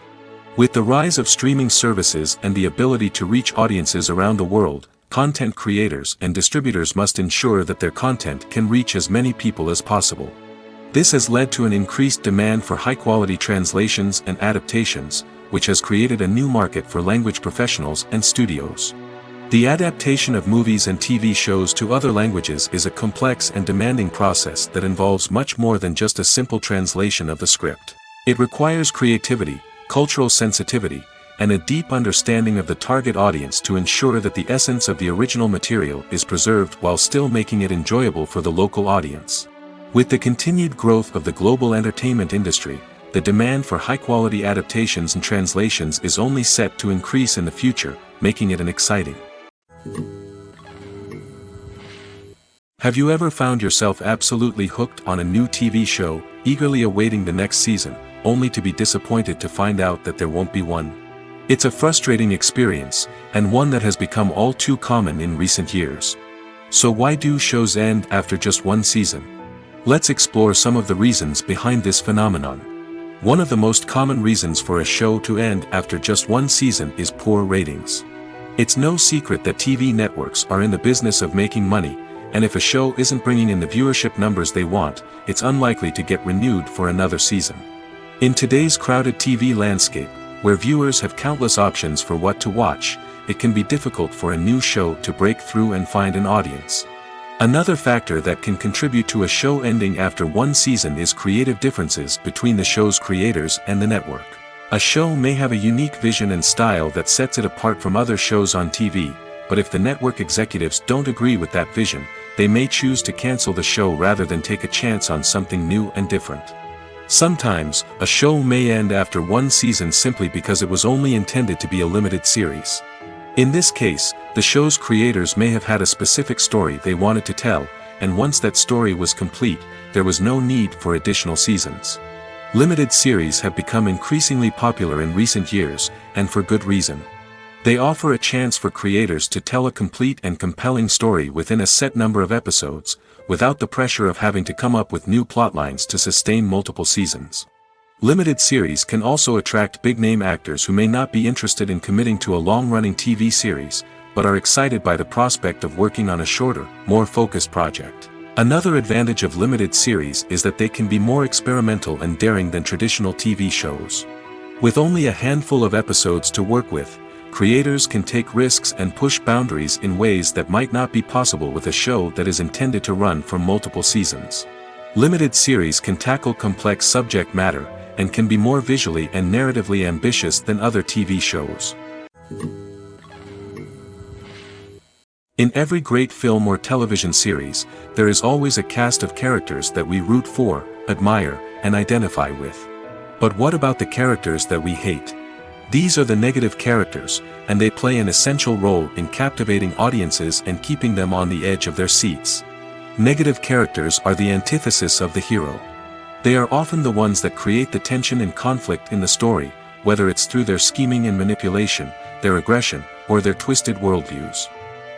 With the rise of streaming services and the ability to reach audiences around the world, content creators and distributors must ensure that their content can reach as many people as possible. This has led to an increased demand for high-quality translations and adaptations, which has created a new market for language professionals and studios. The adaptation of movies and TV shows to other languages is a complex and demanding process that involves much more than just a simple translation of the script. It requires creativity, cultural sensitivity, and a deep understanding of the target audience to ensure that the essence of the original material is preserved while still making it enjoyable for the local audience. With the continued growth of the global entertainment industry, the demand for high-quality adaptations and translations is only set to increase in the future, making it an exciting. Have you ever found yourself absolutely hooked on a new TV show, eagerly awaiting the next season, only to be disappointed to find out that there won't be one? It's a frustrating experience, and one that has become all too common in recent years. So why do shows end after just one season? Let's explore some of the reasons behind this phenomenon. One of the most common reasons for a show to end after just one season is poor ratings. It's no secret that TV networks are in the business of making money, and if a show isn't bringing in the viewership numbers they want, it's unlikely to get renewed for another season. In today's crowded TV landscape, where viewers have countless options for what to watch, it can be difficult for a new show to break through and find an audience. Another factor that can contribute to a show ending after one season is creative differences between the show's creators and the network. A show may have a unique vision and style that sets it apart from other shows on TV, but if the network executives don't agree with that vision, they may choose to cancel the show rather than take a chance on something new and different. Sometimes, a show may end after one season simply because it was only intended to be a limited series. In this case, the show's creators may have had a specific story they wanted to tell, and once that story was complete, there was no need for additional seasons. Limited series have become increasingly popular in recent years, and for good reason. They offer a chance for creators to tell a complete and compelling story within a set number of episodes, without the pressure of having to come up with new plotlines to sustain multiple seasons. Limited series can also attract big-name actors who may not be interested in committing to a long-running TV series, but are excited by the prospect of working on a shorter, more focused project. Another advantage of limited series is that they can be more experimental and daring than traditional TV shows. With only a handful of episodes to work with, creators can take risks and push boundaries in ways that might not be possible with a show that is intended to run for multiple seasons. Limited series can tackle complex subject matter, and can be more visually and narratively ambitious than other TV shows. In every great film or television series, there is always a cast of characters that we root for, admire, and identify with. But what about the characters that we hate? These are the negative characters, and they play an essential role in captivating audiences and keeping them on the edge of their seats. Negative characters are the antithesis of the hero. They are often the ones that create the tension and conflict in the story, whether it's through their scheming and manipulation, their aggression, or their twisted worldviews.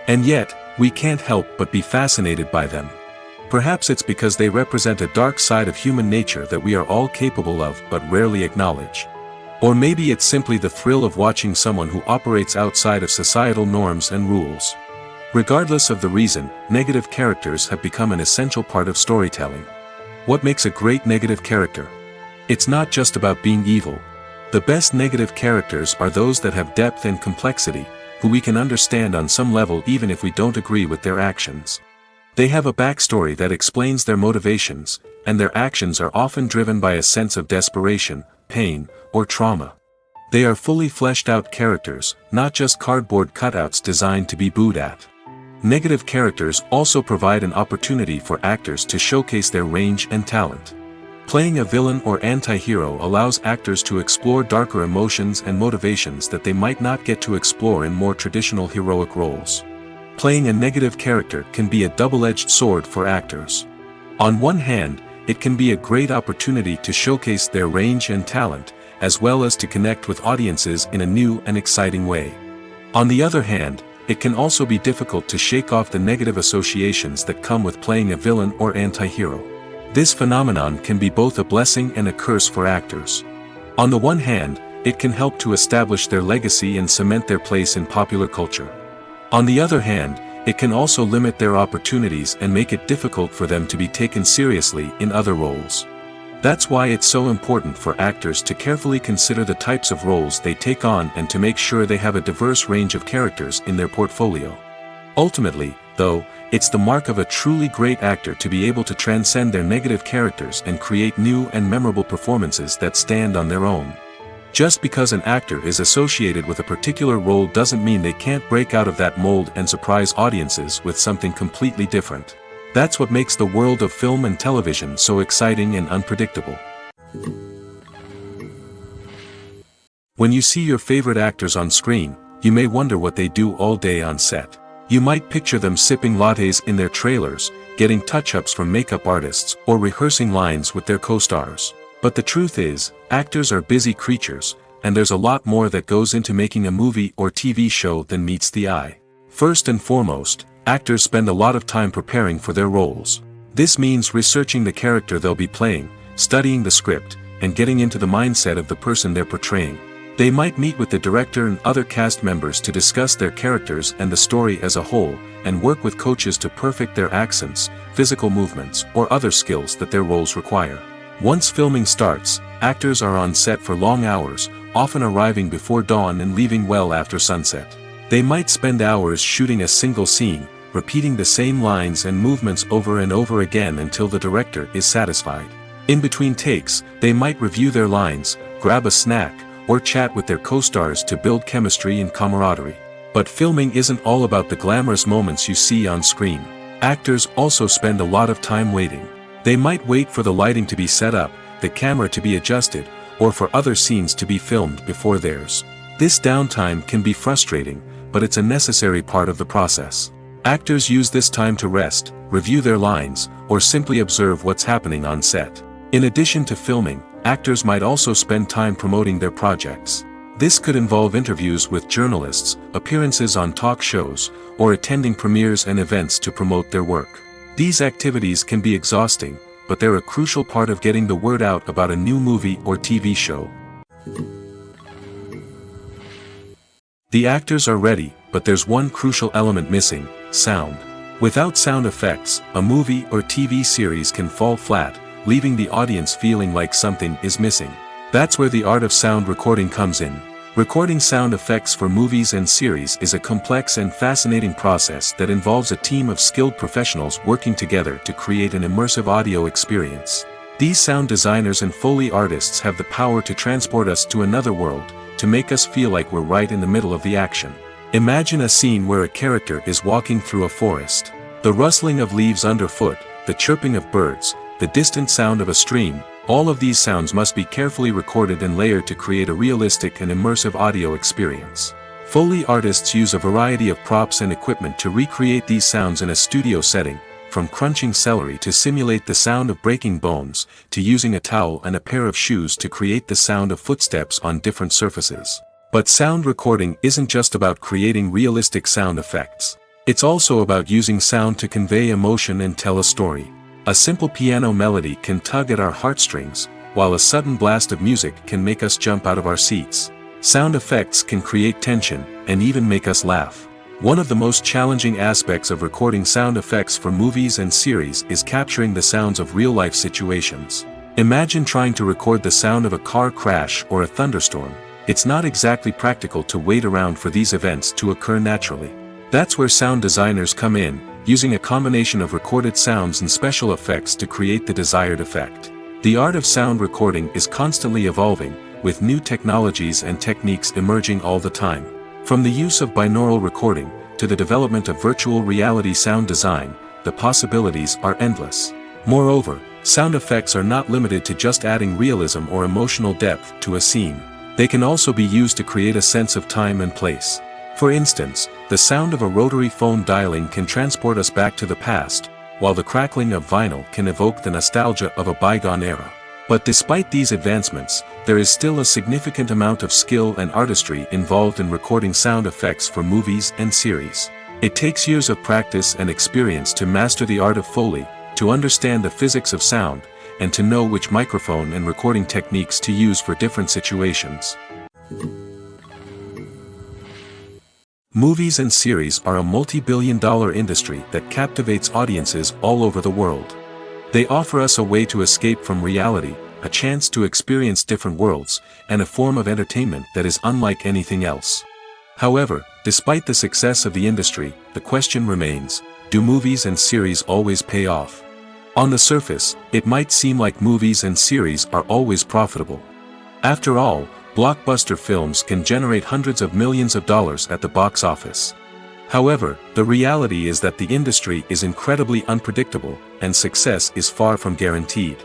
And yet, we can't help but be fascinated by them. Perhaps it's because they represent a dark side of human nature that we are all capable of but rarely acknowledge. Or maybe it's simply the thrill of watching someone who operates outside of societal norms and rules. Regardless of the reason, negative characters have become an essential part of storytelling. What makes a great negative character? It's not just about being evil. The best negative characters are those that have depth and complexity, who we can understand on some level even if we don't agree with their actions. They have a backstory that explains their motivations, and their actions are often driven by a sense of desperation, pain, or trauma. They are fully fleshed out characters, not just cardboard cutouts designed to be booed at. Negative characters also provide an opportunity for actors to showcase their range and talent. Playing a villain or anti-hero allows actors to explore darker emotions and motivations that they might not get to explore in more traditional heroic roles. Playing a negative character can be a double-edged sword for actors. On one hand, it can be a great opportunity to showcase their range and talent, as well as to connect with audiences in a new and exciting way. On the other hand, it can also be difficult to shake off the negative associations that come with playing a villain or anti-hero. This phenomenon can be both a blessing and a curse for actors. On the one hand, it can help to establish their legacy and cement their place in popular culture. On the other hand, it can also limit their opportunities and make it difficult for them to be taken seriously in other roles. That's why it's so important for actors to carefully consider the types of roles they take on and to make sure they have a diverse range of characters in their portfolio. Ultimately, though, it's the mark of a truly great actor to be able to transcend their negative characters and create new and memorable performances that stand on their own. Just because an actor is associated with a particular role doesn't mean they can't break out of that mold and surprise audiences with something completely different. That's what makes the world of film and television so exciting and unpredictable. When you see your favorite actors on screen, you may wonder what they do all day on set. You might picture them sipping lattes in their trailers, getting touch-ups from makeup artists, or rehearsing lines with their co-stars. But the truth is, actors are busy creatures, and there's a lot more that goes into making a movie or TV show than meets the eye. First and foremost, actors spend a lot of time preparing for their roles. This means researching the character they'll be playing, studying the script, and getting into the mindset of the person they're portraying. They might meet with the director and other cast members to discuss their characters and the story as a whole, and work with coaches to perfect their accents, physical movements, or other skills that their roles require. Once filming starts, actors are on set for long hours, often arriving before dawn and leaving well after sunset. They might spend hours shooting a single scene, repeating the same lines and movements over and over again until the director is satisfied. In between takes, they might review their lines, grab a snack, or chat with their co-stars to build chemistry and camaraderie. But filming isn't all about the glamorous moments you see on screen. Actors also spend a lot of time waiting. They might wait for the lighting to be set up, the camera to be adjusted, or for other scenes to be filmed before theirs. This downtime can be frustrating, but it's a necessary part of the process. Actors use this time to rest, review their lines, or simply observe what's happening on set. In addition to filming, actors might also spend time promoting their projects. This could involve interviews with journalists, appearances on talk shows, or attending premieres and events to promote their work. These activities can be exhausting, but they're a crucial part of getting the word out about a new movie or TV show. The actors are ready, but there's one crucial element missing: sound. Without sound effects, a movie or TV series can fall flat, leaving the audience feeling like something is missing. That's where the art of sound recording comes in. Recording sound effects for movies and series is a complex and fascinating process that involves a team of skilled professionals working together to create an immersive audio experience. These sound designers and Foley artists have the power to transport us to another world, to make us feel like we're right in the middle of the action. Imagine a scene where a character is walking through a forest. The rustling of leaves underfoot, the chirping of birds, the distant sound of a stream, all of these sounds must be carefully recorded and layered to create a realistic and immersive audio experience. Foley artists use a variety of props and equipment to recreate these sounds in a studio setting, from crunching celery to simulate the sound of breaking bones, to using a towel and a pair of shoes to create the sound of footsteps on different surfaces. But sound recording isn't just about creating realistic sound effects. It's also about using sound to convey emotion and tell a story. A simple piano melody can tug at our heartstrings, while a sudden blast of music can make us jump out of our seats. Sound effects can create tension, and even make us laugh. One of the most challenging aspects of recording sound effects for movies and series is capturing the sounds of real-life situations. Imagine trying to record the sound of a car crash or a thunderstorm. It's not exactly practical to wait around for these events to occur naturally. That's where sound designers come in, using a combination of recorded sounds and special effects to create the desired effect. The art of sound recording is constantly evolving, with new technologies and techniques emerging all the time. From the use of binaural recording, to the development of virtual reality sound design, the possibilities are endless. Moreover, Sound effects are not limited to just adding realism or emotional depth to a scene. They can also be used to create a sense of time and place. For instance, the sound of a rotary phone dialing can transport us back to the past, while the crackling of vinyl can evoke the nostalgia of a bygone era. But despite these advancements, there is still a significant amount of skill and artistry involved in recording sound effects for movies and series. It takes years of practice and experience to master the art of Foley, to understand the physics of sound, and to know which microphone and recording techniques to use for different situations. Movies and series are a multi-billion-dollar industry that captivates audiences all over the world. They offer us a way to escape from reality, a chance to experience different worlds, and a form of entertainment that is unlike anything else. However, despite the success of the industry, the question remains, do movies and series always pay off? On the surface, it might seem like movies and series are always profitable. After all, blockbuster films can generate hundreds of millions of dollars at the box office. However, the reality is that the industry is incredibly unpredictable, and success is far from guaranteed.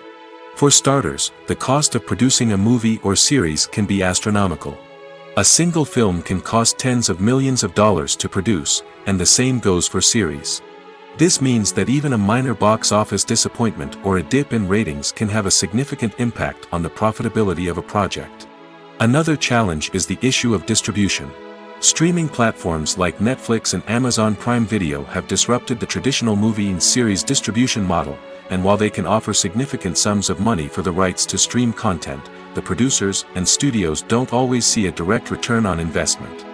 For starters, the cost of producing a movie or series can be astronomical. A single film can cost tens of millions of dollars to produce, and the same goes for series. This means that even a minor box office disappointment or a dip in ratings can have a significant impact on the profitability of a project. Another challenge is the issue of distribution. Streaming platforms like Netflix and Amazon Prime Video have disrupted the traditional movie and series distribution model, and while they can offer significant sums of money for the rights to stream content, the producers and studios don't always see a direct return on investment.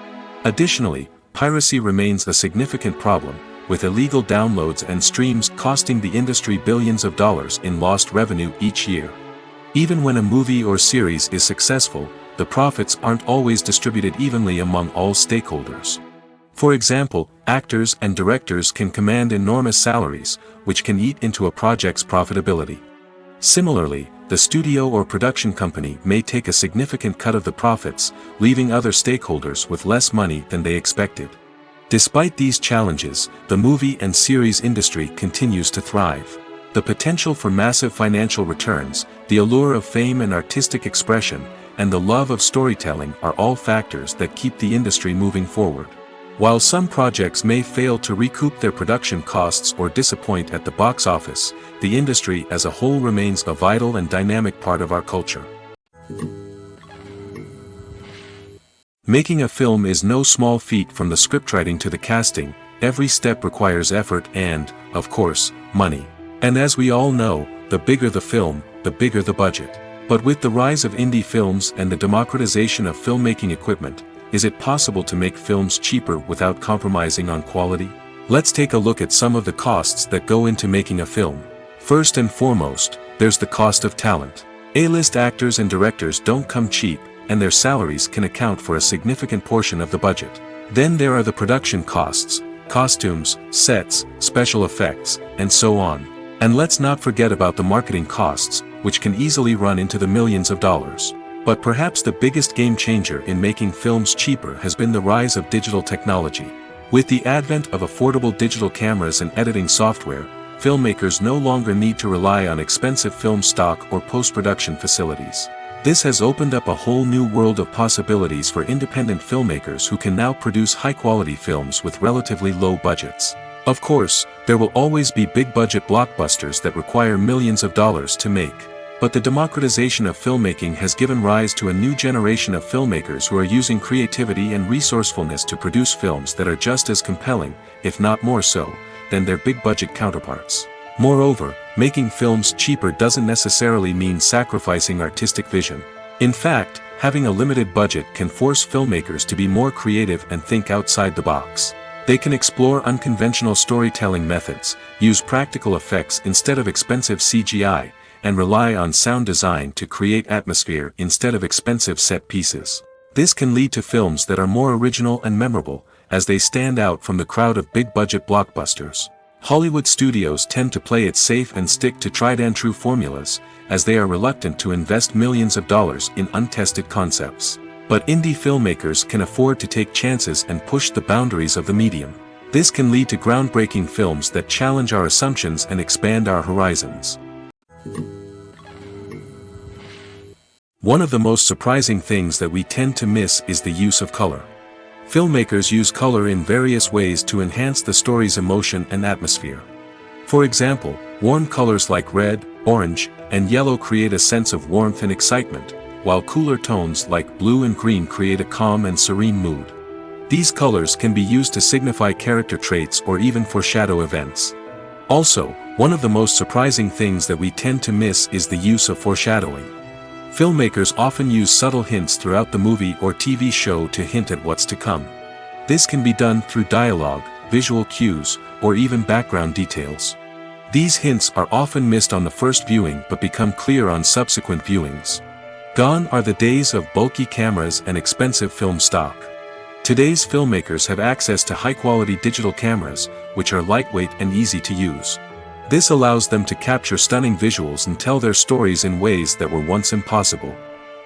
Additionally, piracy remains a significant problem, with illegal downloads and streams costing the industry billions of dollars in lost revenue each year. Even when a movie or series is successful, the profits aren't always distributed evenly among all stakeholders. For example, actors and directors can command enormous salaries, which can eat into a project's profitability. Similarly, the studio or production company may take a significant cut of the profits, leaving other stakeholders with less money than they expected. Despite these challenges, the movie and series industry continues to thrive. The potential for massive financial returns, the allure of fame and artistic expression, and the love of storytelling are all factors that keep the industry moving forward. While some projects may fail to recoup their production costs or disappoint at the box office, the industry as a whole remains a vital and dynamic part of our culture. Making a film is no small feat. From the scriptwriting to the casting, every step requires effort and, of course, money. And as we all know, the bigger the film, the bigger the budget. But with the rise of indie films and the democratization of filmmaking equipment, is it possible to make films cheaper without compromising on quality? Let's take a look at some of the costs that go into making a film. First and foremost, there's the cost of talent. A-list actors and directors don't come cheap, and their salaries can account for a significant portion of the budget. Then there are the production costs, costumes, sets, special effects, and so on. And let's not forget about the marketing costs, which can easily run into the millions of dollars. But perhaps the biggest game changer in making films cheaper has been the rise of digital technology. With the advent of affordable digital cameras and editing software, filmmakers no longer need to rely on expensive film stock or post-production facilities. This has opened up a whole new world of possibilities for independent filmmakers who can now produce high-quality films with relatively low budgets. Of course, there will always be big-budget blockbusters that require millions of dollars to make. But the democratization of filmmaking has given rise to a new generation of filmmakers who are using creativity and resourcefulness to produce films that are just as compelling, if not more so, than their big-budget counterparts. Moreover, making films cheaper doesn't necessarily mean sacrificing artistic vision. In fact, having a limited budget can force filmmakers to be more creative and think outside the box. They can explore unconventional storytelling methods, use practical effects instead of expensive CGI, and rely on sound design to create atmosphere instead of expensive set pieces. This can lead to films that are more original and memorable, as they stand out from the crowd of big-budget blockbusters. Hollywood studios tend to play it safe and stick to tried-and-true formulas, as they are reluctant to invest millions of dollars in untested concepts. But indie filmmakers can afford to take chances and push the boundaries of the medium. This can lead to groundbreaking films that challenge our assumptions and expand our horizons. One of the most surprising things that we tend to miss is the use of color. Filmmakers use color in various ways to enhance the story's emotion and atmosphere. For example, warm colors like red, orange, and yellow create a sense of warmth and excitement, while cooler tones like blue and green create a calm and serene mood. These colors can be used to signify character traits or even foreshadow events. Also, one of the most surprising things that we tend to miss is the use of foreshadowing. Filmmakers often use subtle hints throughout the movie or TV show to hint at what's to come. This can be done through dialogue, visual cues, or even background details. These hints are often missed on the first viewing but become clear on subsequent viewings. Gone are the days of bulky cameras and expensive film stock. Today's filmmakers have access to high-quality digital cameras, which are lightweight and easy to use. This allows them to capture stunning visuals and tell their stories in ways that were once impossible.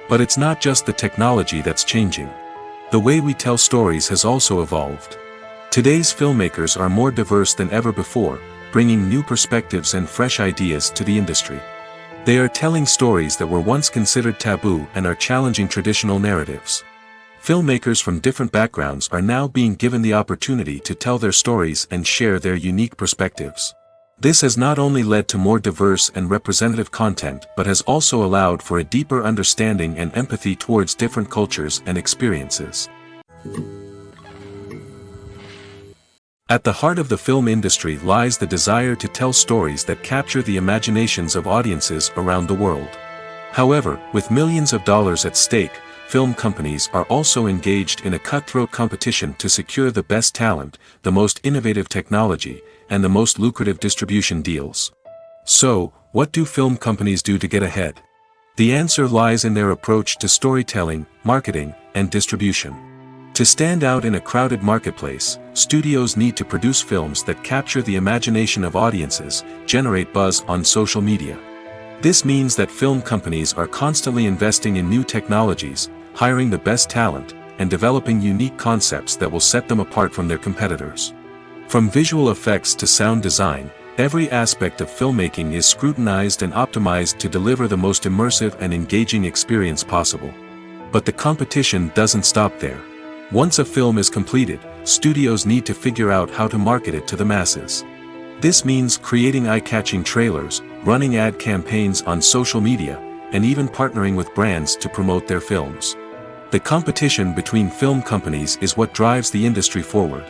But it's not just the technology that's changing. The way we tell stories has also evolved. Today's filmmakers are more diverse than ever before, bringing new perspectives and fresh ideas to the industry. They are telling stories that were once considered taboo and are challenging traditional narratives. Filmmakers from different backgrounds are now being given the opportunity to tell their stories and share their unique perspectives. This has not only led to more diverse and representative content but has also allowed for a deeper understanding and empathy towards different cultures and experiences. At the heart of the film industry lies the desire to tell stories that capture the imaginations of audiences around the world. However, with millions of dollars at stake, film companies are also engaged in a cutthroat competition to secure the best talent, the most innovative technology, and the most lucrative distribution deals. So, what do film companies do to get ahead? The answer lies in their approach to storytelling, marketing, and distribution. To stand out in a crowded marketplace, studios need to produce films that capture the imagination of audiences, generate buzz on social media. This means that film companies are constantly investing in new technologies, hiring the best talent, and developing unique concepts that will set them apart from their competitors. From visual effects to sound design, every aspect of filmmaking is scrutinized and optimized to deliver the most immersive and engaging experience possible. But the competition doesn't stop there. Once a film is completed, studios need to figure out how to market it to the masses. This means creating eye-catching trailers, running ad campaigns on social media, and even partnering with brands to promote their films. The competition between film companies is what drives the industry forward.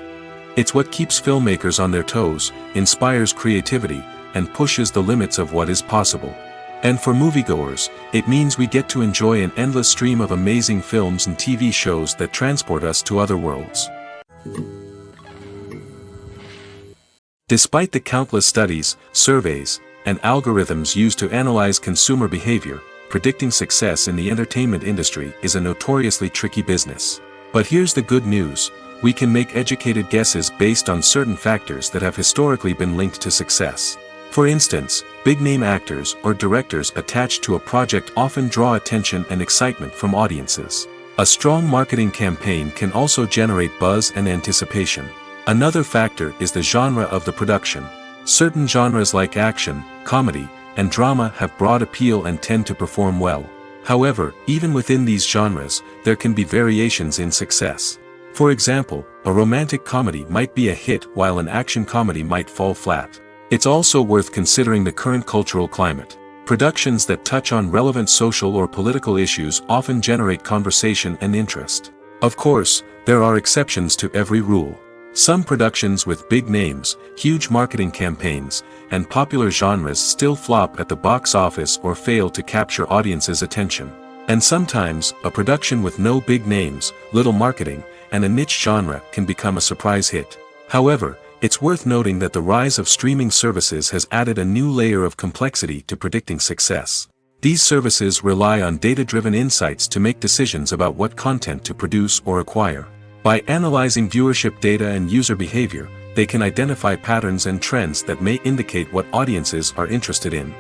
It's what keeps filmmakers on their toes, inspires creativity, and pushes the limits of what is possible. And for moviegoers, it means we get to enjoy an endless stream of amazing films and TV shows that transport us to other worlds. Despite the countless studies, surveys, and algorithms used to analyze consumer behavior, predicting success in the entertainment industry is a notoriously tricky business. But here's the good news: we can make educated guesses based on certain factors that have historically been linked to success. For instance, big-name actors or directors attached to a project often draw attention and excitement from audiences. A strong marketing campaign can also generate buzz and anticipation. Another factor is the genre of the production. Certain genres like action, comedy, and drama have broad appeal and tend to perform well. However, even within these genres, there can be variations in success. For example, a romantic comedy might be a hit while an action comedy might fall flat. It's also worth considering the current cultural climate. Productions that touch on relevant social or political issues often generate conversation and interest. Of course, there are exceptions to every rule. Some productions with big names, huge marketing campaigns, and popular genres still flop at the box office or fail to capture audiences' attention. And sometimes, a production with no big names, little marketing, and a niche genre can become a surprise hit. However, it's worth noting that the rise of streaming services has added a new layer of complexity to predicting success. These services rely on data-driven insights to make decisions about what content to produce or acquire. By analyzing viewership data and user behavior, they can identify patterns and trends that may indicate what audiences are interested in.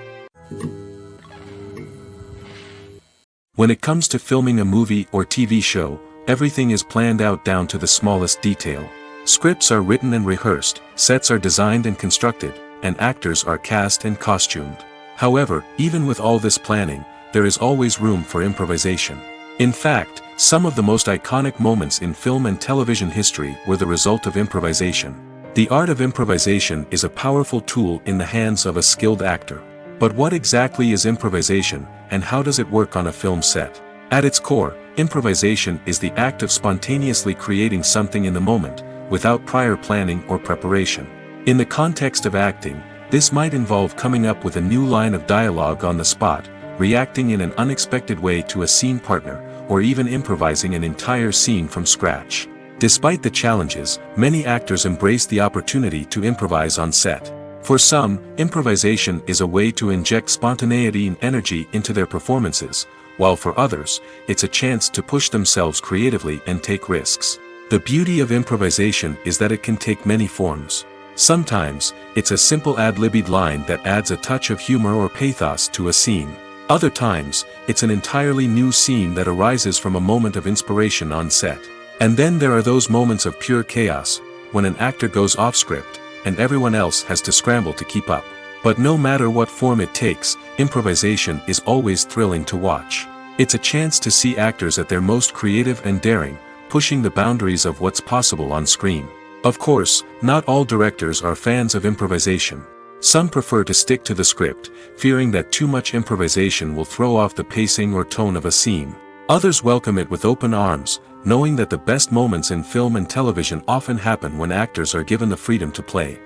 When it comes to filming a movie or TV show, everything is planned out down to the smallest detail. Scripts are written and rehearsed, sets are designed and constructed, and actors are cast and costumed. However, even with all this planning, there is always room for improvisation. In fact, some of the most iconic moments in film and television history were the result of improvisation. The art of improvisation is a powerful tool in the hands of a skilled actor. But what exactly is improvisation, and how does it work on a film set? At its core, improvisation is the act of spontaneously creating something in the moment, without prior planning or preparation. In the context of acting, this might involve coming up with a new line of dialogue on the spot, reacting in an unexpected way to a scene partner, or even improvising an entire scene from scratch. Despite the challenges, many actors embrace the opportunity to improvise on set. For some, improvisation is a way to inject spontaneity and energy into their performances, while for others, it's a chance to push themselves creatively and take risks. The beauty of improvisation is that it can take many forms. Sometimes, it's a simple ad-libbed line that adds a touch of humor or pathos to a scene. Other times, it's an entirely new scene that arises from a moment of inspiration on set. And then there are those moments of pure chaos, when an actor goes off script, and everyone else has to scramble to keep up. But no matter what form it takes, improvisation is always thrilling to watch. It's a chance to see actors at their most creative and daring, pushing the boundaries of what's possible on screen. Of course, not all directors are fans of improvisation. Some prefer to stick to the script, fearing that too much improvisation will throw off the pacing or tone of a scene. Others welcome it with open arms, knowing that the best moments in film and television often happen when actors are given the freedom to play.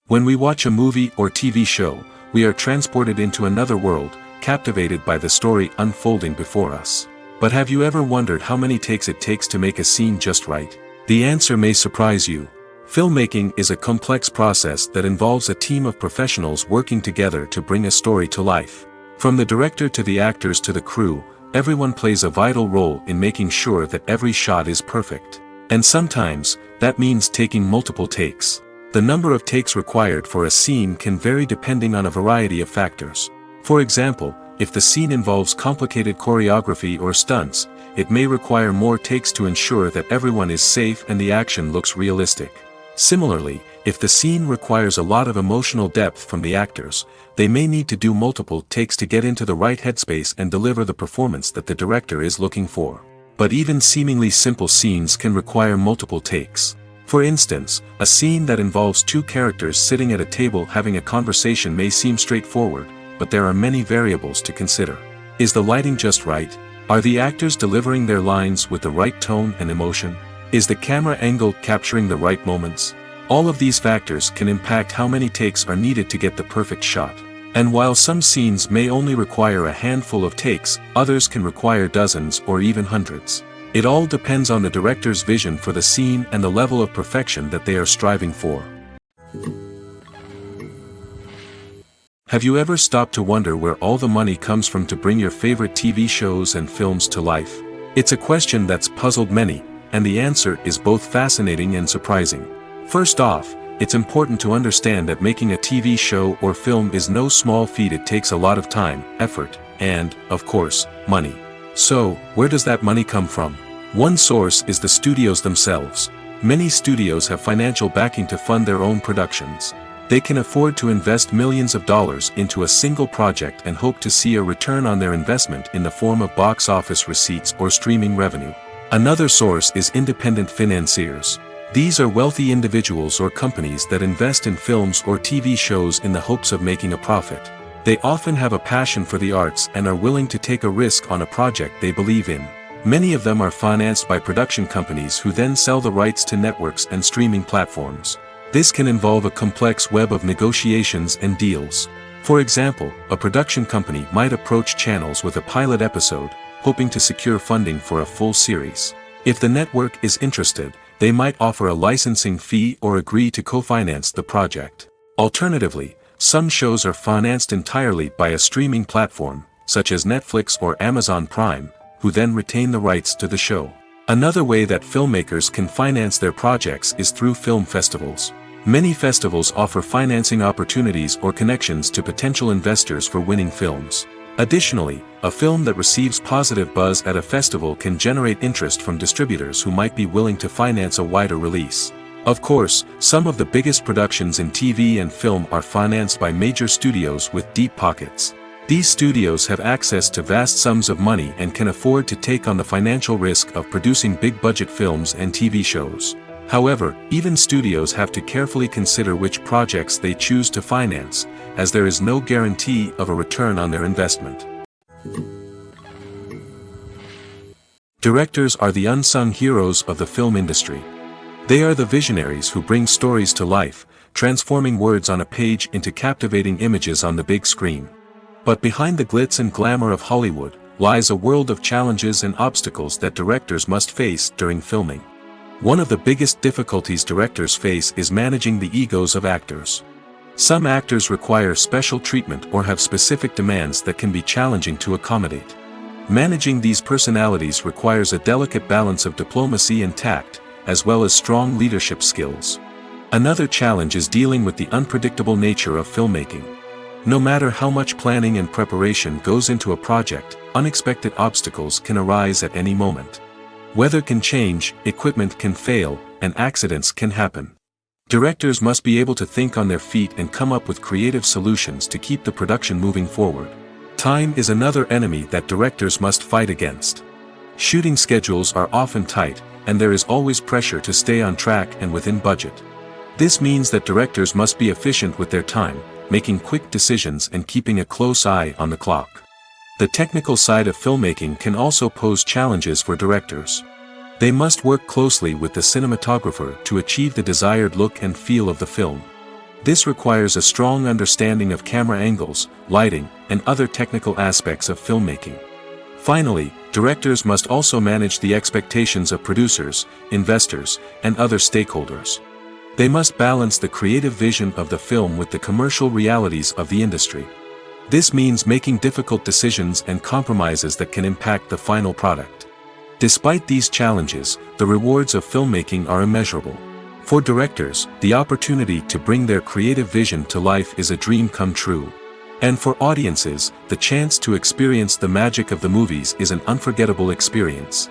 When we watch a movie or TV show, we are transported into another world, captivated by the story unfolding before us. But have you ever wondered how many takes it takes to make a scene just right? The answer may surprise you. Filmmaking is a complex process that involves a team of professionals working together to bring a story to life. From the director to the actors to the crew, everyone plays a vital role in making sure that every shot is perfect. And sometimes, that means taking multiple takes. The number of takes required for a scene can vary depending on a variety of factors. For example, if the scene involves complicated choreography or stunts, it may require more takes to ensure that everyone is safe and the action looks realistic. Similarly, if the scene requires a lot of emotional depth from the actors, they may need to do multiple takes to get into the right headspace and deliver the performance that the director is looking for. But even seemingly simple scenes can require multiple takes. For instance, a scene that involves two characters sitting at a table having a conversation may seem straightforward, but there are many variables to consider. Is the lighting just right? Are the actors delivering their lines with the right tone and emotion? Is the camera angle capturing the right moments? All of these factors can impact how many takes are needed to get the perfect shot. And while some scenes may only require a handful of takes, others can require dozens or even hundreds. It all depends on the director's vision for the scene and the level of perfection that they are striving for. Have you ever stopped to wonder where all the money comes from to bring your favorite TV shows and films to life? It's a question that's puzzled many, and the answer is both fascinating and surprising. First off, it's important to understand that making a TV show or film is no small feat. It takes a lot of time, effort, and, of course, money. So, where does that money come from? One source is the studios themselves. Many studios have financial backing to fund their own productions. They can afford to invest millions of dollars into a single project and hope to see a return on their investment in the form of box office receipts or streaming revenue. Another source is independent financiers. These are wealthy individuals or companies that invest in films or TV shows in the hopes of making a profit. They often have a passion for the arts and are willing to take a risk on a project they believe in. Many of them are financed by production companies who then sell the rights to networks and streaming platforms. This can involve a complex web of negotiations and deals. For example, a production company might approach channels with a pilot episode, hoping to secure funding for a full series. If the network is interested, they might offer a licensing fee or agree to co-finance the project. Alternatively, some shows are financed entirely by a streaming platform, such as Netflix or Amazon Prime, who then retain the rights to the show. Another way that filmmakers can finance their projects is through film festivals. Many festivals offer financing opportunities or connections to potential investors for winning films. Additionally, a film that receives positive buzz at a festival can generate interest from distributors who might be willing to finance a wider release. Of course, some of the biggest productions in TV and film are financed by major studios with deep pockets. These studios have access to vast sums of money and can afford to take on the financial risk of producing big-budget films and TV shows. However, even studios have to carefully consider which projects they choose to finance, as there is no guarantee of a return on their investment. Directors are the unsung heroes of the film industry. They are the visionaries who bring stories to life, transforming words on a page into captivating images on the big screen. But behind the glitz and glamour of Hollywood, lies a world of challenges and obstacles that directors must face during filming. One of the biggest difficulties directors face is managing the egos of actors. Some actors require special treatment or have specific demands that can be challenging to accommodate. Managing these personalities requires a delicate balance of diplomacy and tact, as well as strong leadership skills. Another challenge is dealing with the unpredictable nature of filmmaking. No matter how much planning and preparation goes into a project, unexpected obstacles can arise at any moment. Weather can change, equipment can fail, and accidents can happen. Directors must be able to think on their feet and come up with creative solutions to keep the production moving forward. Time is another enemy that directors must fight against. Shooting schedules are often tight, and there is always pressure to stay on track and within budget. This means that directors must be efficient with their time, making quick decisions and keeping a close eye on the clock. The technical side of filmmaking can also pose challenges for directors. They must work closely with the cinematographer to achieve the desired look and feel of the film. This requires a strong understanding of camera angles, lighting, and other technical aspects of filmmaking. Finally, directors must also manage the expectations of producers, investors, and other stakeholders. They must balance the creative vision of the film with the commercial realities of the industry. This means making difficult decisions and compromises that can impact the final product. Despite these challenges, the rewards of filmmaking are immeasurable. For directors, the opportunity to bring their creative vision to life is a dream come true. And for audiences, the chance to experience the magic of the movies is an unforgettable experience.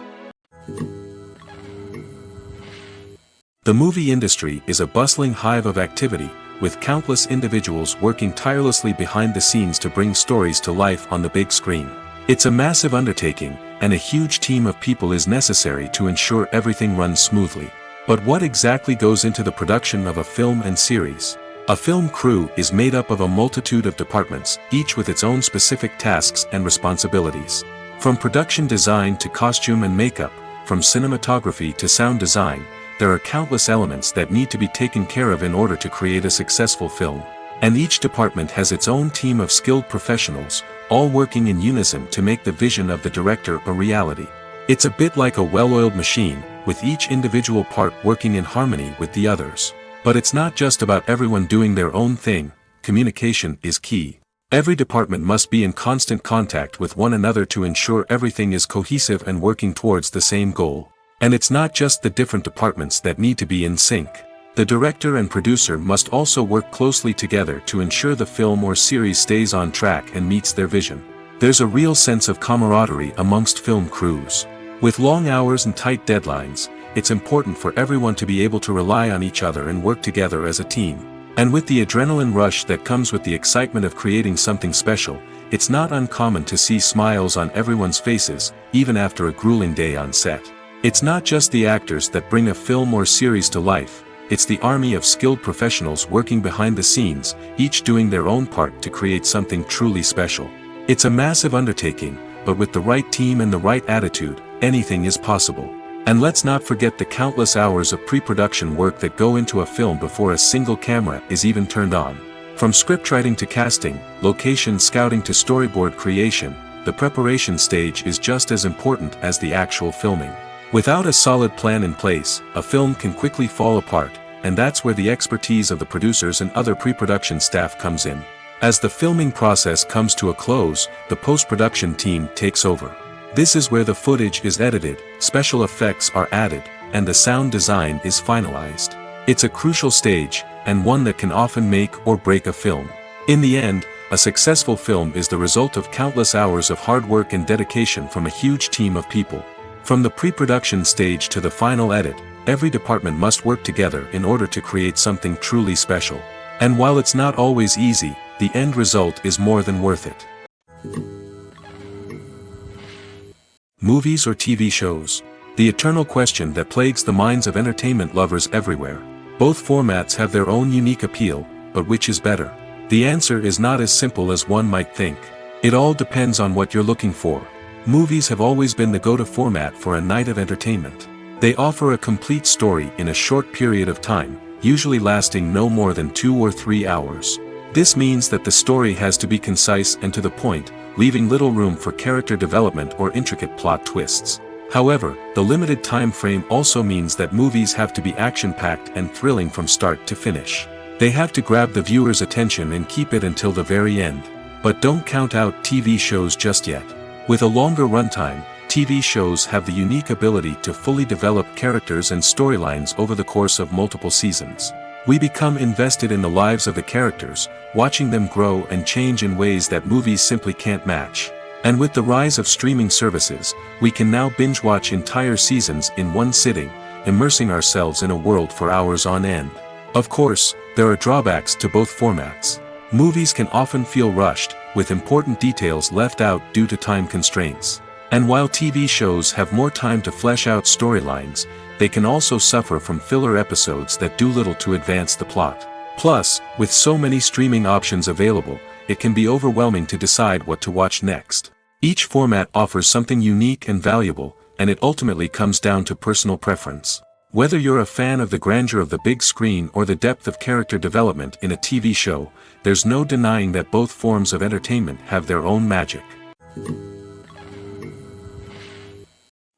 The movie industry is a bustling hive of activity, with countless individuals working tirelessly behind the scenes to bring stories to life on the big screen. It's a massive undertaking, and a huge team of people is necessary to ensure everything runs smoothly. But what exactly goes into the production of a film and series? A film crew is made up of a multitude of departments, each with its own specific tasks and responsibilities. From production design to costume and makeup, from cinematography to sound design, there are countless elements that need to be taken care of in order to create a successful film. And each department has its own team of skilled professionals, all working in unison to make the vision of the director a reality. It's a bit like a well-oiled machine, with each individual part working in harmony with the others. But it's not just about everyone doing their own thing. Communication is key. Every department must be in constant contact with one another to ensure everything is cohesive and working towards the same goal. And it's not just the different departments that need to be in sync. The director and producer must also work closely together to ensure the film or series stays on track and meets their vision. There's a real sense of camaraderie amongst film crews. With long hours and tight deadlines, it's important for everyone to be able to rely on each other and work together as a team. And with the adrenaline rush that comes with the excitement of creating something special, it's not uncommon to see smiles on everyone's faces, even after a grueling day on set. It's not just the actors that bring a film or series to life, it's the army of skilled professionals working behind the scenes, each doing their own part to create something truly special. It's a massive undertaking, but with the right team and the right attitude, anything is possible. And let's not forget the countless hours of pre-production work that go into a film before a single camera is even turned on. From scriptwriting to casting, location scouting to storyboard creation, the preparation stage is just as important as the actual filming. Without a solid plan in place, a film can quickly fall apart, and that's where the expertise of the producers and other pre-production staff comes in. As the filming process comes to a close, the post-production team takes over. This is where the footage is edited, special effects are added, and the sound design is finalized. It's a crucial stage, and one that can often make or break a film. In the end, a successful film is the result of countless hours of hard work and dedication from a huge team of people. From the pre-production stage to the final edit, every department must work together in order to create something truly special. And while it's not always easy, the end result is more than worth it. Movies or TV shows? The eternal question that plagues the minds of entertainment lovers everywhere. Both formats have their own unique appeal, but which is better? The answer is not as simple as one might think. It all depends on what you're looking for. Movies have always been the go-to format for a night of entertainment. They offer a complete story in a short period of time, usually lasting no more than 2 or 3 hours. This means that the story has to be concise and to the point, leaving little room for character development or intricate plot twists. However, the limited time frame also means that movies have to be action-packed and thrilling from start to finish. They have to grab the viewer's attention and keep it until the very end. But don't count out TV shows just yet. With a longer runtime, TV shows have the unique ability to fully develop characters and storylines over the course of multiple seasons. We become invested in the lives of the characters, watching them grow and change in ways that movies simply can't match. And with the rise of streaming services, we can now binge-watch entire seasons in one sitting, immersing ourselves in a world for hours on end. Of course, there are drawbacks to both formats. Movies can often feel rushed, with important details left out due to time constraints. And while TV shows have more time to flesh out storylines, they can also suffer from filler episodes that do little to advance the plot. Plus, with so many streaming options available, it can be overwhelming to decide what to watch next. Each format offers something unique and valuable, and it ultimately comes down to personal preference. Whether you're a fan of the grandeur of the big screen or the depth of character development in a TV show, there's no denying that both forms of entertainment have their own magic.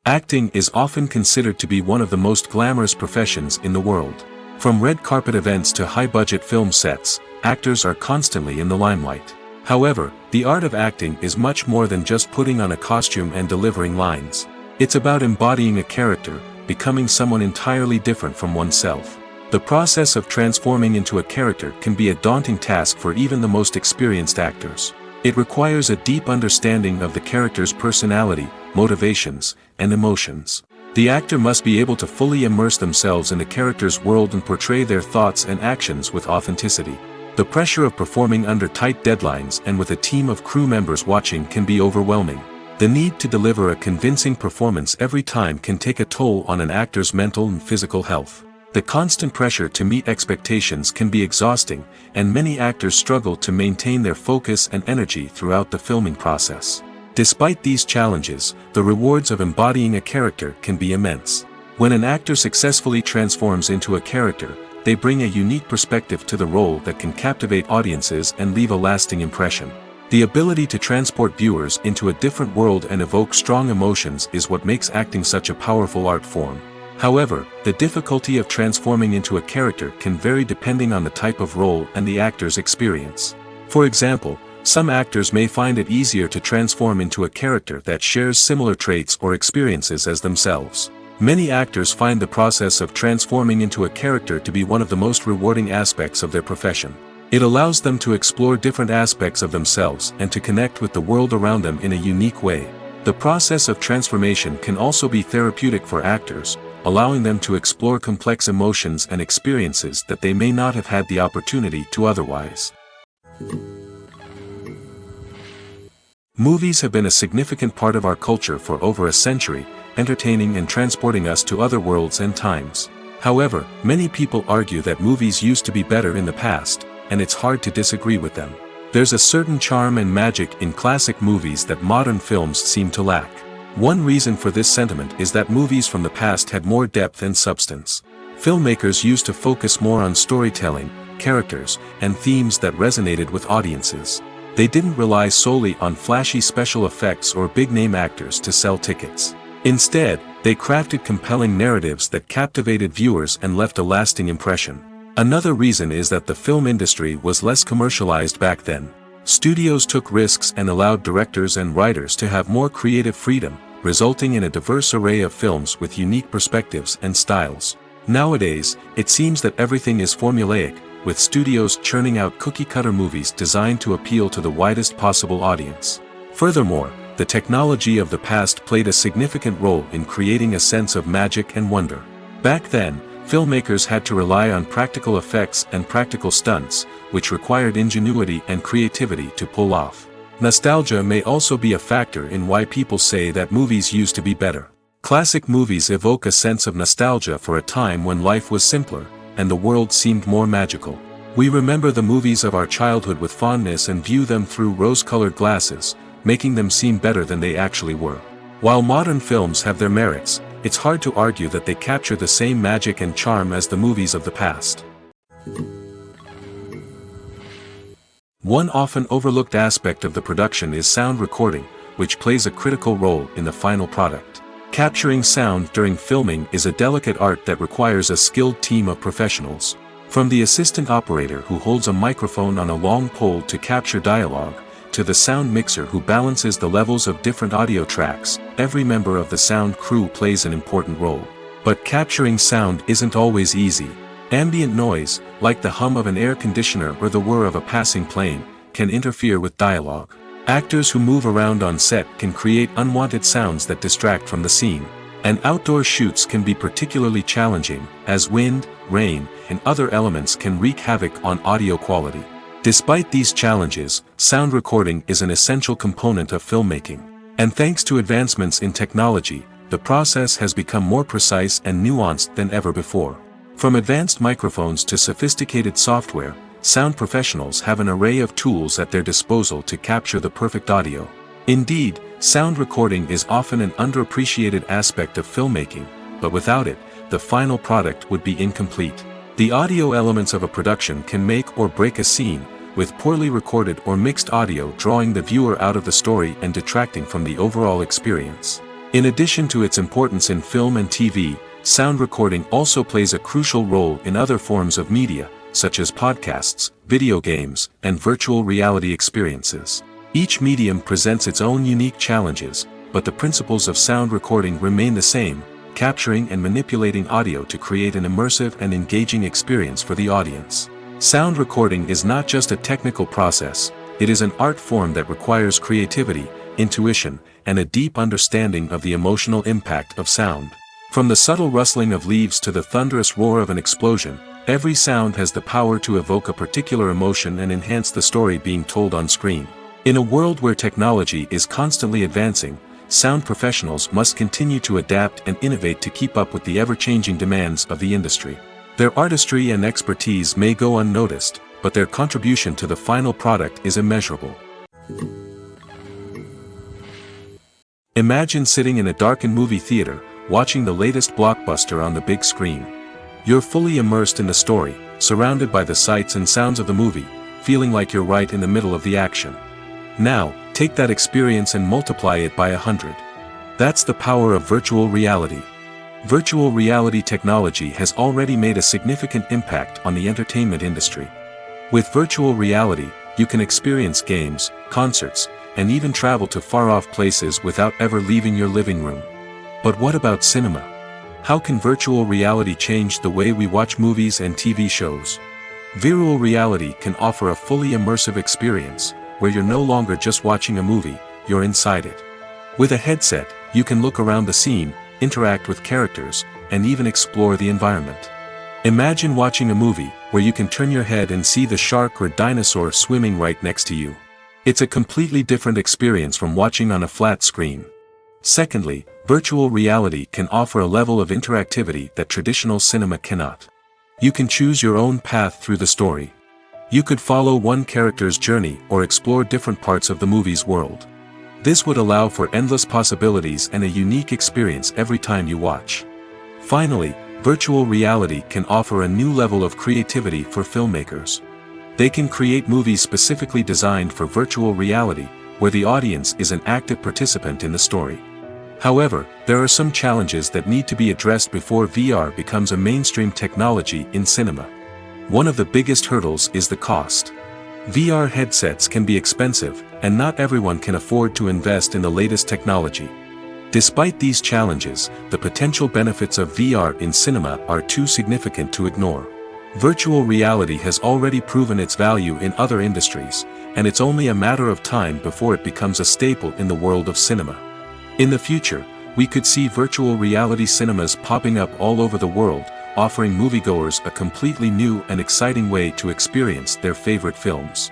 Acting is often considered to be one of the most glamorous professions in the world. From red carpet events to high-budget film sets, actors are constantly in the limelight. However, the art of acting is much more than just putting on a costume and delivering lines. It's about embodying a character, becoming someone entirely different from oneself. The process of transforming into a character can be a daunting task for even the most experienced actors. It requires a deep understanding of the character's personality, motivations, and emotions. The actor must be able to fully immerse themselves in the character's world and portray their thoughts and actions with authenticity. The pressure of performing under tight deadlines and with a team of crew members watching can be overwhelming. The need to deliver a convincing performance every time can take a toll on an actor's mental and physical health. The constant pressure to meet expectations can be exhausting, and many actors struggle to maintain their focus and energy throughout the filming process. Despite these challenges, the rewards of embodying a character can be immense. When an actor successfully transforms into a character, they bring a unique perspective to the role that can captivate audiences and leave a lasting impression. The ability to transport viewers into a different world and evoke strong emotions is what makes acting such a powerful art form. However, the difficulty of transforming into a character can vary depending on the type of role and the actor's experience. For example, some actors may find it easier to transform into a character that shares similar traits or experiences as themselves. Many actors find the process of transforming into a character to be one of the most rewarding aspects of their profession. It allows them to explore different aspects of themselves and to connect with the world around them in a unique way. The process of transformation can also be therapeutic for actors, allowing them to explore complex emotions and experiences that they may not have had the opportunity to otherwise. Movies have been a significant part of our culture for over a century, entertaining and transporting us to other worlds and times. However, many people argue that movies used to be better in the past, and it's hard to disagree with them. There's a certain charm and magic in classic movies that modern films seem to lack. One reason for this sentiment is that movies from the past had more depth and substance. Filmmakers used to focus more on storytelling, characters, and themes that resonated with audiences. They didn't rely solely on flashy special effects or big-name actors to sell tickets. Instead, they crafted compelling narratives that captivated viewers and left a lasting impression. Another reason is that the film industry was less commercialized back then. Studios took risks and allowed directors and writers to have more creative freedom, resulting in a diverse array of films with unique perspectives and styles. Nowadays, it seems that everything is formulaic, with studios churning out cookie-cutter movies designed to appeal to the widest possible audience. Furthermore, the technology of the past played a significant role in creating a sense of magic and wonder. Back then, filmmakers had to rely on practical effects and practical stunts, which required ingenuity and creativity to pull off. Nostalgia may also be a factor in why people say that movies used to be better. Classic movies evoke a sense of nostalgia for a time when life was simpler, and the world seemed more magical. We remember the movies of our childhood with fondness and view them through rose-colored glasses, making them seem better than they actually were. While modern films have their merits, it's hard to argue that they capture the same magic and charm as the movies of the past. One often overlooked aspect of the production is sound recording, which plays a critical role in the final product. Capturing sound during filming is a delicate art that requires a skilled team of professionals. From the assistant operator who holds a microphone on a long pole to capture dialogue, to the sound mixer who balances the levels of different audio tracks, every member of the sound crew plays an important role. But capturing sound isn't always easy. Ambient noise, like the hum of an air conditioner or the whir of a passing plane, can interfere with dialogue. Actors who move around on set can create unwanted sounds that distract from the scene. And outdoor shoots can be particularly challenging, as wind, rain, and other elements can wreak havoc on audio quality. Despite these challenges, sound recording is an essential component of filmmaking. And thanks to advancements in technology, the process has become more precise and nuanced than ever before. From advanced microphones to sophisticated software, sound professionals have an array of tools at their disposal to capture the perfect audio. Indeed, sound recording is often an underappreciated aspect of filmmaking, but without it, the final product would be incomplete. The audio elements of a production can make or break a scene, with poorly recorded or mixed audio drawing the viewer out of the story and detracting from the overall experience. In addition to its importance in film and TV, sound recording also plays a crucial role in other forms of media, such as podcasts, video games, and virtual reality experiences. Each medium presents its own unique challenges, but the principles of sound recording remain the same, capturing and manipulating audio to create an immersive and engaging experience for the audience. Sound recording is not just a technical process, it is an art form that requires creativity, intuition, and a deep understanding of the emotional impact of sound. From the subtle rustling of leaves to the thunderous roar of an explosion, every sound has the power to evoke a particular emotion and enhance the story being told on screen. In a world where technology is constantly advancing, sound professionals must continue to adapt and innovate to keep up with the ever-changing demands of the industry. Their artistry and expertise may go unnoticed, but their contribution to the final product is immeasurable. Imagine sitting in a darkened movie theater, watching the latest blockbuster on the big screen. You're fully immersed in the story, surrounded by the sights and sounds of the movie, feeling like you're right in the middle of the action. Now, take that experience and multiply it by 100. That's the power of virtual reality. Virtual reality technology has already made a significant impact on the entertainment industry. With virtual reality, you can experience games, concerts, and even travel to far-off places without ever leaving your living room. But what about cinema? How can virtual reality change the way we watch movies and TV shows? Virtual reality can offer a fully immersive experience, where you're no longer just watching a movie, you're inside it. With a headset, you can look around the scene, interact with characters, and even explore the environment. Imagine watching a movie where you can turn your head and see the shark or dinosaur swimming right next to you. It's a completely different experience from watching on a flat screen. Secondly, virtual reality can offer a level of interactivity that traditional cinema cannot. You can choose your own path through the story. You could follow one character's journey or explore different parts of the movie's world. This would allow for endless possibilities and a unique experience every time you watch. Finally, virtual reality can offer a new level of creativity for filmmakers. They can create movies specifically designed for virtual reality, where the audience is an active participant in the story. However, there are some challenges that need to be addressed before VR becomes a mainstream technology in cinema. One of the biggest hurdles is the cost. VR headsets can be expensive, and not everyone can afford to invest in the latest technology. Despite these challenges, the potential benefits of VR in cinema are too significant to ignore. Virtual reality has already proven its value in other industries, and it's only a matter of time before it becomes a staple in the world of cinema. In the future, We could see virtual reality cinemas popping up all over the world, offering moviegoers a completely new and exciting way to experience their favorite films.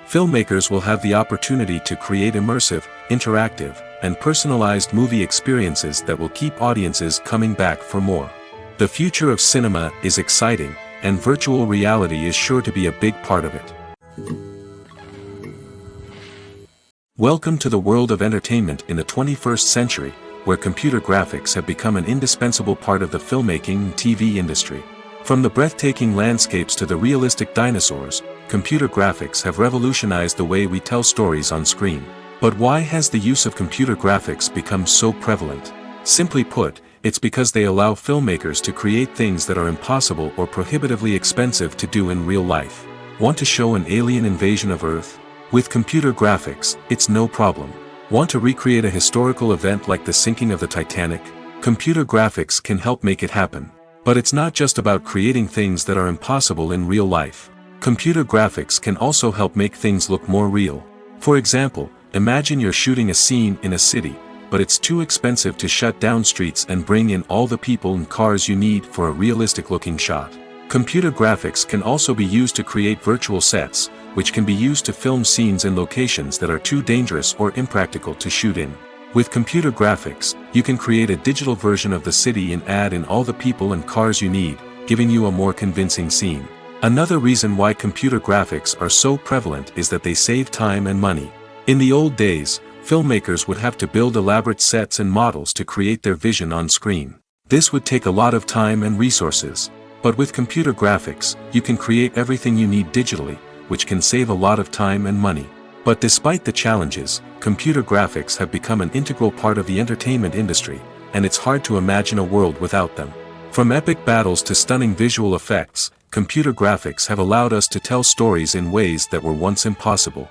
Filmmakers will have the opportunity to create immersive, interactive, and personalized movie experiences that will keep audiences coming back for more. The future of cinema is exciting, and virtual reality is sure to be a big part of it. Welcome to the world of entertainment in the 21st century, where computer graphics have become an indispensable part of the filmmaking and TV industry. From the breathtaking landscapes to the realistic dinosaurs, computer graphics have revolutionized the way we tell stories on screen. But why has the use of computer graphics become so prevalent? Simply put, it's because they allow filmmakers to create things that are impossible or prohibitively expensive to do in real life. Want to show an alien invasion of Earth? With computer graphics, it's no problem. Want to recreate a historical event like the sinking of the Titanic? Computer graphics can help make it happen. But it's not just about creating things that are impossible in real life. Computer graphics can also help make things look more real. For example, imagine you're shooting a scene in a city, but it's too expensive to shut down streets and bring in all the people and cars you need for a realistic-looking shot. Computer graphics can also be used to create virtual sets, which can be used to film scenes in locations that are too dangerous or impractical to shoot in. With computer graphics, you can create a digital version of the city and add in all the people and cars you need, giving you a more convincing scene. Another reason why computer graphics are so prevalent is that they save time and money. In the old days, filmmakers would have to build elaborate sets and models to create their vision on screen. This would take a lot of time and resources. But with computer graphics, you can create everything you need digitally, which can save a lot of time and money. But despite the challenges, computer graphics have become an integral part of the entertainment industry, and it's hard to imagine a world without them. From epic battles to stunning visual effects, computer graphics have allowed us to tell stories in ways that were once impossible.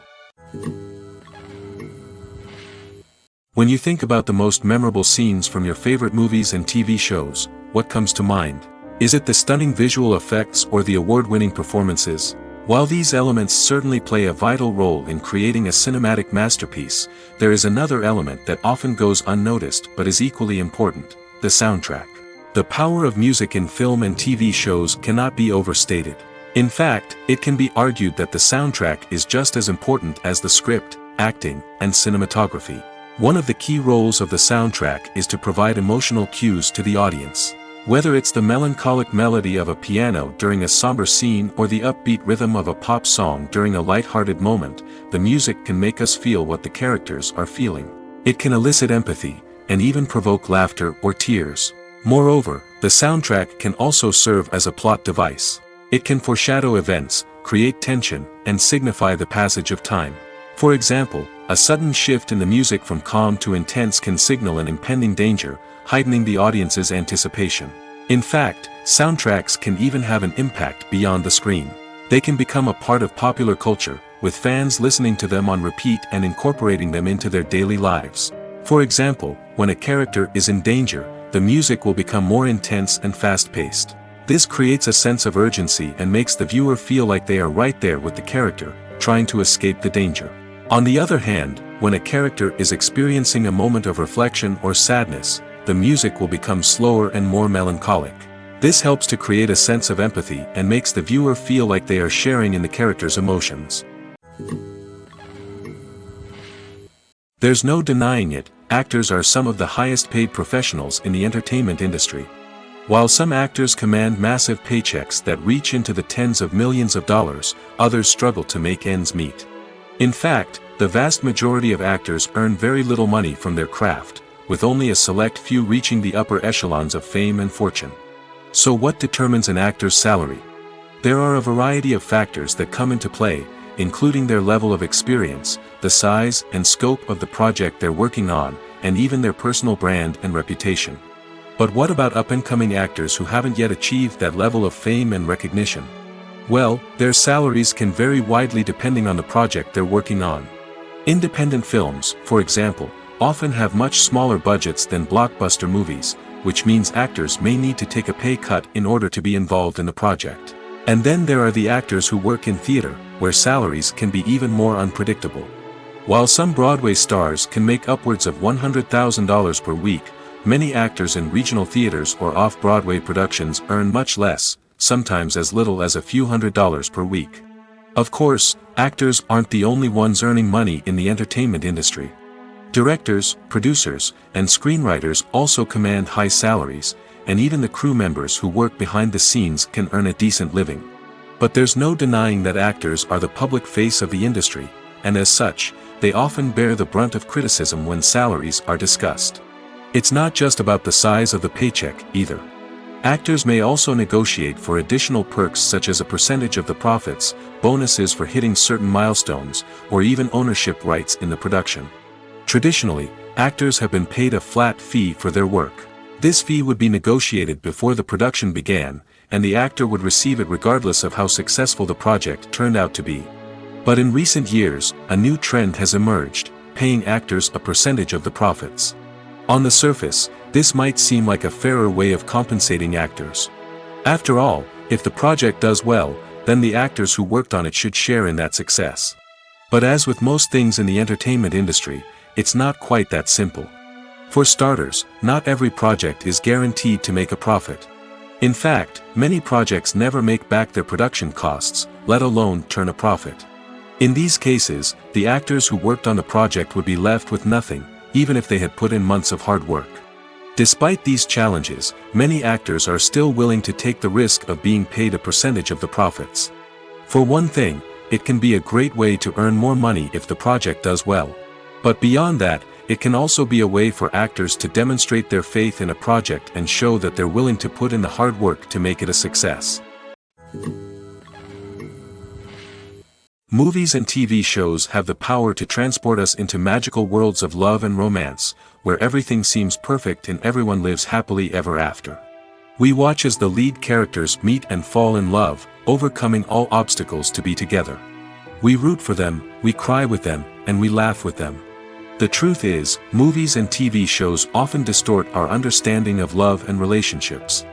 When you think about the most memorable scenes from your favorite movies and TV shows, what comes to mind? Is it the stunning visual effects or the award-winning performances? While these elements certainly play a vital role in creating a cinematic masterpiece, there is another element that often goes unnoticed but is equally important: the soundtrack. The power of music in film and TV shows cannot be overstated. In fact, it can be argued that the soundtrack is just as important as the script, acting, and cinematography. One of the key roles of the soundtrack is to provide emotional cues to the audience. Whether it's the melancholic melody of a piano during a somber scene or the upbeat rhythm of a pop song during a light-hearted moment, the music can make us feel what the characters are feeling. It can elicit empathy, and even provoke laughter or tears. Moreover, the soundtrack can also serve as a plot device. It can foreshadow events, create tension, and signify the passage of time. For example, a sudden shift in the music from calm to intense can signal an impending danger, heightening the audience's anticipation. In fact, soundtracks can even have an impact beyond the screen. They can become a part of popular culture, with fans listening to them on repeat and incorporating them into their daily lives. For example, when a character is in danger, the music will become more intense and fast-paced. This creates a sense of urgency and makes the viewer feel like they are right there with the character, trying to escape the danger. On the other hand, when a character is experiencing a moment of reflection or sadness, the music will become slower and more melancholic. This helps to create a sense of empathy and makes the viewer feel like they are sharing in the character's emotions. There's no denying it, actors are some of the highest paid professionals in the entertainment industry. While some actors command massive paychecks that reach into the tens of millions of dollars, others struggle to make ends meet. In fact, the vast majority of actors earn very little money from their craft, with only a select few reaching the upper echelons of fame and fortune. So what determines an actor's salary? There are a variety of factors that come into play, including their level of experience, the size and scope of the project they're working on, and even their personal brand and reputation. But what about up-and-coming actors who haven't yet achieved that level of fame and recognition? Well, their salaries can vary widely depending on the project they're working on. Independent films, for example, often have much smaller budgets than blockbuster movies, which means actors may need to take a pay cut in order to be involved in the project. And then there are the actors who work in theater, where salaries can be even more unpredictable. While some Broadway stars can make upwards of $100,000 per week, many actors in regional theaters or off-Broadway productions earn much less, sometimes as little as a few $100s per week. Of course, actors aren't the only ones earning money in the entertainment industry. Directors, producers, and screenwriters also command high salaries, and even the crew members who work behind the scenes can earn a decent living. But there's no denying that actors are the public face of the industry, and as such, they often bear the brunt of criticism when salaries are discussed. It's not just about the size of the paycheck, either. Actors may also negotiate for additional perks such as a percentage of the profits, bonuses for hitting certain milestones, or even ownership rights in the production. Traditionally, actors have been paid a flat fee for their work. This fee would be negotiated before the production began, and the actor would receive it regardless of how successful the project turned out to be. But in recent years, a new trend has emerged, paying actors a percentage of the profits. On the surface, this might seem like a fairer way of compensating actors. After all, if the project does well, then the actors who worked on it should share in that success. But as with most things in the entertainment industry, it's not quite that simple. For starters, not every project is guaranteed to make a profit. In fact, many projects never make back their production costs, let alone turn a profit. In these cases, the actors who worked on the project would be left with nothing, even if they had put in months of hard work. Despite these challenges, many actors are still willing to take the risk of being paid a percentage of the profits. For one thing, it can be a great way to earn more money if the project does well. But beyond that, it can also be a way for actors to demonstrate their faith in a project and show that they're willing to put in the hard work to make it a success. Movies and TV shows have the power to transport us into magical worlds of love and romance, where everything seems perfect and everyone lives happily ever after. We watch as the lead characters meet and fall in love, overcoming all obstacles to be together. We root for them, we cry with them, and we laugh with them. The truth is, movies and TV shows often distort our understanding of love and relationships.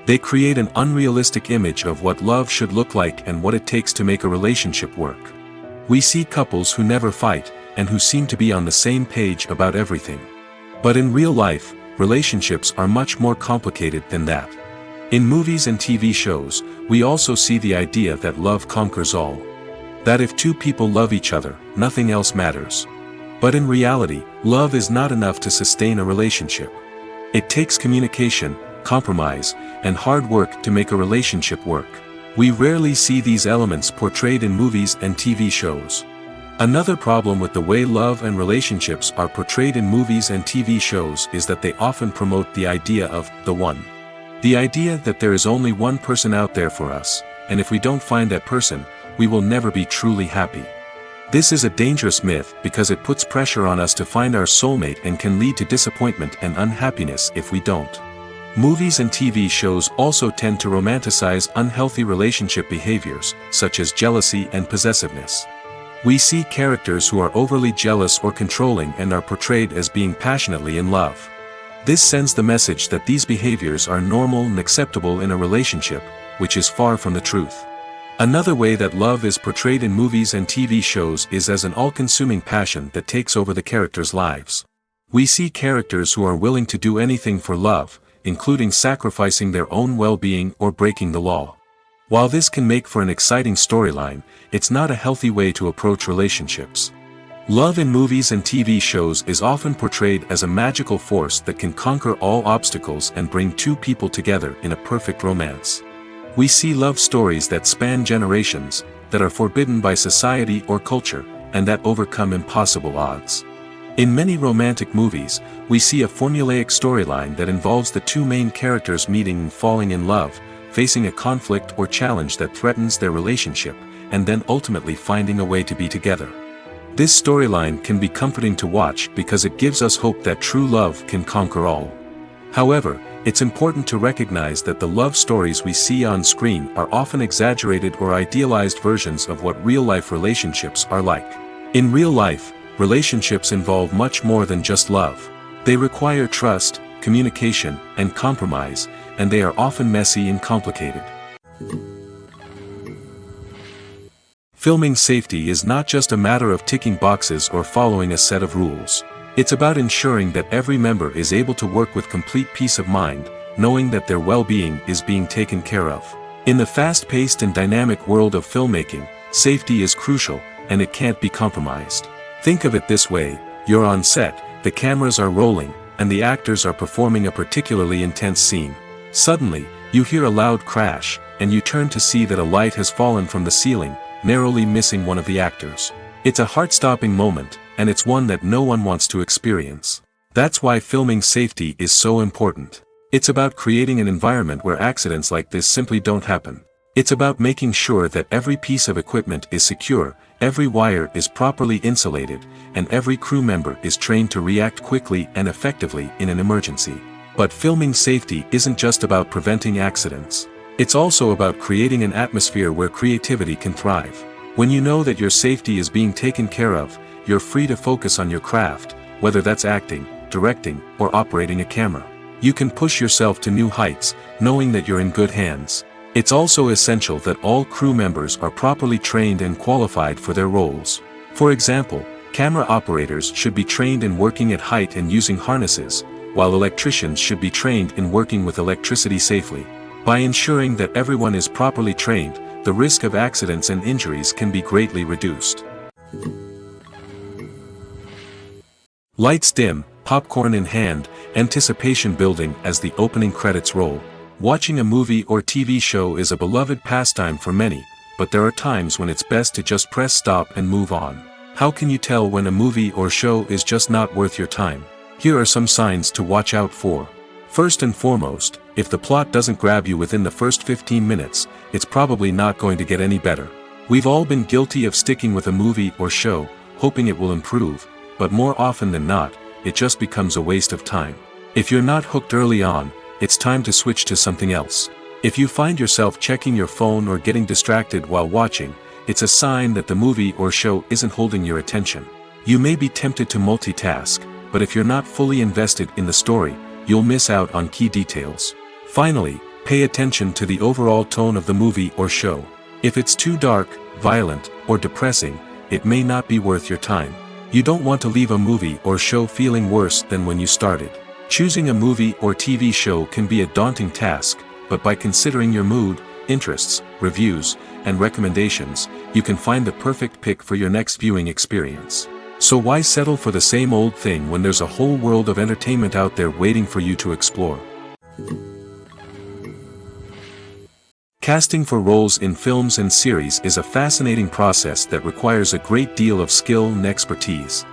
They create an unrealistic image of what love should look like and what it takes to make a relationship work. We see couples who never fight, and who seem to be on the same page about everything. But in real life, relationships are much more complicated than that. In movies and TV shows, we also see the idea that love conquers all. That if two people love each other, nothing else matters. But in reality, love is not enough to sustain a relationship. It takes communication, compromise, and hard work to make a relationship work. We rarely see these elements portrayed in movies and TV shows. Another problem with the way love and relationships are portrayed in movies and TV shows is that they often promote the idea of the one. The idea that there is only one person out there for us, and if we don't find that person, we will never be truly happy. This is a dangerous myth because it puts pressure on us to find our soulmate and can lead to disappointment and unhappiness if we don't. Movies and TV shows also tend to romanticize unhealthy relationship behaviors, such as jealousy and possessiveness. We see characters who are overly jealous or controlling and are portrayed as being passionately in love. This sends the message that these behaviors are normal and acceptable in a relationship, which is far from the truth. Another way that love is portrayed in movies and TV shows is as an all-consuming passion that takes over the characters' lives. We see characters who are willing to do anything for love, including sacrificing their own well-being or breaking the law. While this can make for an exciting storyline, it's not a healthy way to approach relationships. Love in movies and TV shows is often portrayed as a magical force that can conquer all obstacles and bring two people together in a perfect romance. We see love stories that span generations, that are forbidden by society or culture, and that overcome impossible odds. In many romantic movies, we see a formulaic storyline that involves the two main characters meeting and falling in love, facing a conflict or challenge that threatens their relationship, and then ultimately finding a way to be together. This storyline can be comforting to watch because it gives us hope that true love can conquer all. However, it's important to recognize that the love stories we see on screen are often exaggerated or idealized versions of what real-life relationships are like. In real life, relationships involve much more than just love. They require trust, communication, and compromise, and they are often messy and complicated. Filming safety is not just a matter of ticking boxes or following a set of rules. It's about ensuring that every member is able to work with complete peace of mind, knowing that their well-being is being taken care of. In the fast-paced and dynamic world of filmmaking, safety is crucial, and it can't be compromised. Think of it this way: you're on set, the cameras are rolling, and the actors are performing a particularly intense scene. Suddenly, you hear a loud crash, and you turn to see that a light has fallen from the ceiling, narrowly missing one of the actors. It's a heart-stopping moment, and it's one that no one wants to experience. That's why filming safety is so important. It's about creating an environment where accidents like this simply don't happen. It's about making sure that every piece of equipment is secure, every wire is properly insulated, and every crew member is trained to react quickly and effectively in an emergency. But filming safety isn't just about preventing accidents. It's also about creating an atmosphere where creativity can thrive. When you know that your safety is being taken care of, you're free to focus on your craft, whether that's acting, directing, or operating a camera. You can push yourself to new heights, knowing that you're in good hands. It's also essential that all crew members are properly trained and qualified for their roles. For example, camera operators should be trained in working at height and using harnesses, while electricians should be trained in working with electricity safely. By ensuring that everyone is properly trained, the risk of accidents and injuries can be greatly reduced. Lights dim, popcorn in hand, anticipation building as the opening credits roll. Watching a movie or TV show is a beloved pastime for many, but there are times when it's best to just press stop and move on. How can you tell when a movie or show is just not worth your time? Here are some signs to watch out for. First and foremost, if the plot doesn't grab you within the first 15 minutes, it's probably not going to get any better. We've all been guilty of sticking with a movie or show, hoping it will improve, but more often than not, it just becomes a waste of time. If you're not hooked early on, it's time to switch to something else. If you find yourself checking your phone or getting distracted while watching, it's a sign that the movie or show isn't holding your attention. You may be tempted to multitask, but if you're not fully invested in the story, you'll miss out on key details. Finally, pay attention to the overall tone of the movie or show. If it's too dark, violent, or depressing, it may not be worth your time. You don't want to leave a movie or show feeling worse than when you started. Choosing a movie or TV show can be a daunting task, but by considering your mood, interests, reviews, and recommendations, you can find the perfect pick for your next viewing experience. So why settle for the same old thing when there's a whole world of entertainment out there waiting for you to explore? Casting for roles in films and series is a fascinating process that requires a great deal of skill and expertise.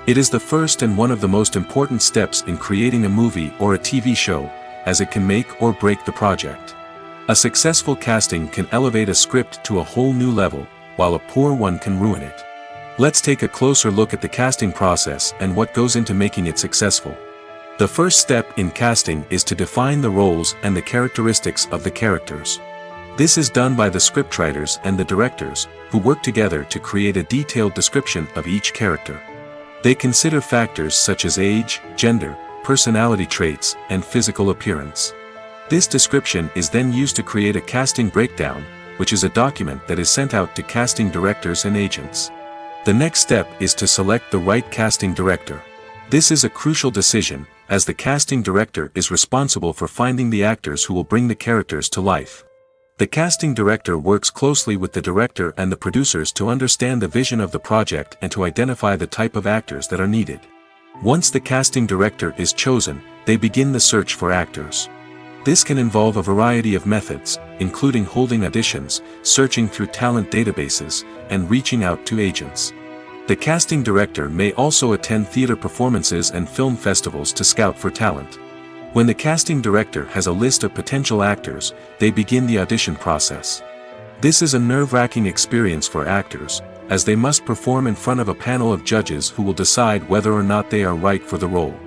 It is the first and one of the most important steps in creating a movie or a TV show, as it can make or break the project. A successful casting can elevate a script to a whole new level, while a poor one can ruin it. Let's take a closer look at the casting process and what goes into making it successful. The first step in casting is to define the roles and the characteristics of the characters. This is done by the scriptwriters and the directors, who work together to create a detailed description of each character. They consider factors such as age, gender, personality traits, and physical appearance. This description is then used to create a casting breakdown, which is a document that is sent out to casting directors and agents. The next step is to select the right casting director. This is a crucial decision, as the casting director is responsible for finding the actors who will bring the characters to life. The casting director works closely with the director and the producers to understand the vision of the project and to identify the type of actors that are needed. Once the casting director is chosen, they begin the search for actors. This can involve a variety of methods, including holding auditions, searching through talent databases, and reaching out to agents. The casting director may also attend theater performances and film festivals to scout for talent. When the casting director has a list of potential actors, they begin the audition process. This is a nerve-wracking experience for actors, as they must perform in front of a panel of judges who will decide whether or not they are right for the role.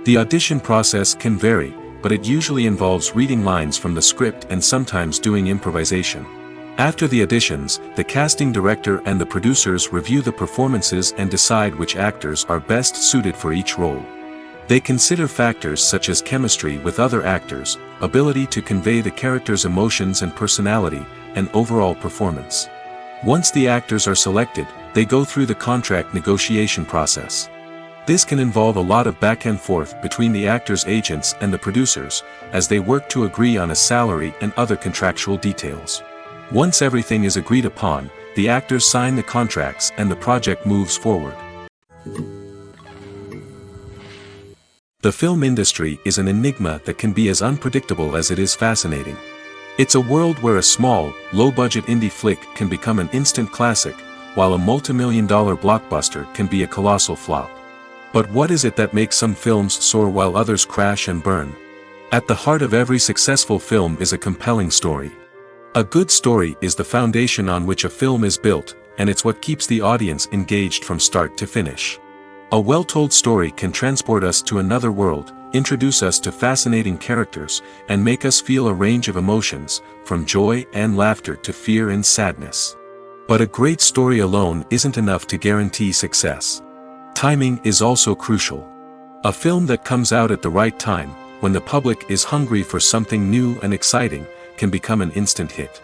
The audition process can vary, but it usually involves reading lines from the script and sometimes doing improvisation. After the auditions, the casting director and the producers review the performances and decide which actors are best suited for each role. They consider factors such as chemistry with other actors, ability to convey the character's emotions and personality, and overall performance. Once the actors are selected, they go through the contract negotiation process. This can involve a lot of back and forth between the actors' agents and the producers, as they work to agree on a salary and other contractual details. Once everything is agreed upon, the actors sign the contracts and the project moves forward. The film industry is an enigma that can be as unpredictable as it is fascinating. It's a world where a small, low-budget indie flick can become an instant classic, while a multi-million-dollar blockbuster can be a colossal flop. But what is it that makes some films soar while others crash and burn? At the heart of every successful film is a compelling story. A good story is the foundation on which a film is built, and it's what keeps the audience engaged from start to finish. A well-told story can transport us to another world, introduce us to fascinating characters, and make us feel a range of emotions, from joy and laughter to fear and sadness. But a great story alone isn't enough to guarantee success. Timing is also crucial. A film that comes out at the right time, when the public is hungry for something new and exciting, can become an instant hit.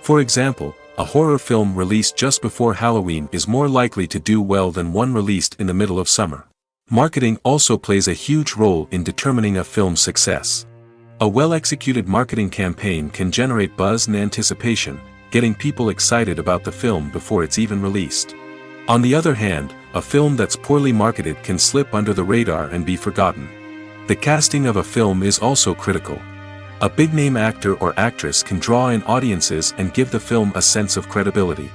For example, a horror film released just before Halloween is more likely to do well than one released in the middle of summer. Marketing also plays a huge role in determining a film's success. A well-executed marketing campaign can generate buzz and anticipation, getting people excited about the film before it's even released. On the other hand, a film that's poorly marketed can slip under the radar and be forgotten. The casting of a film is also critical. A big-name actor or actress can draw in audiences and give the film a sense of credibility.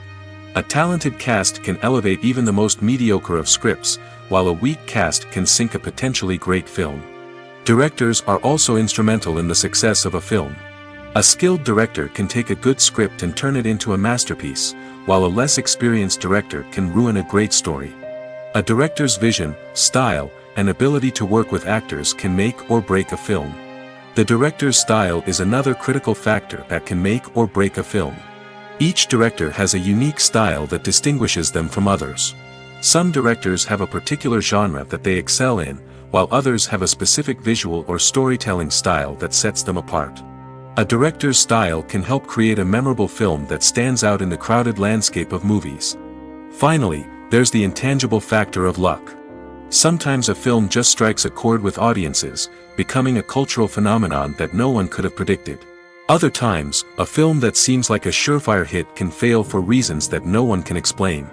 A talented cast can elevate even the most mediocre of scripts, while a weak cast can sink a potentially great film. Directors are also instrumental in the success of a film. A skilled director can take a good script and turn it into a masterpiece, while a less experienced director can ruin a great story. A director's vision, style, and ability to work with actors can make or break a film. The director's style is another critical factor that can make or break a film. Each director has a unique style that distinguishes them from others. Some directors have a particular genre that they excel in, while others have a specific visual or storytelling style that sets them apart. A director's style can help create a memorable film that stands out in the crowded landscape of movies. Finally, there's the intangible factor of luck. Sometimes a film just strikes a chord with audiences, becoming a cultural phenomenon that no one could have predicted. Other times, a film that seems like a surefire hit can fail for reasons that no one can explain.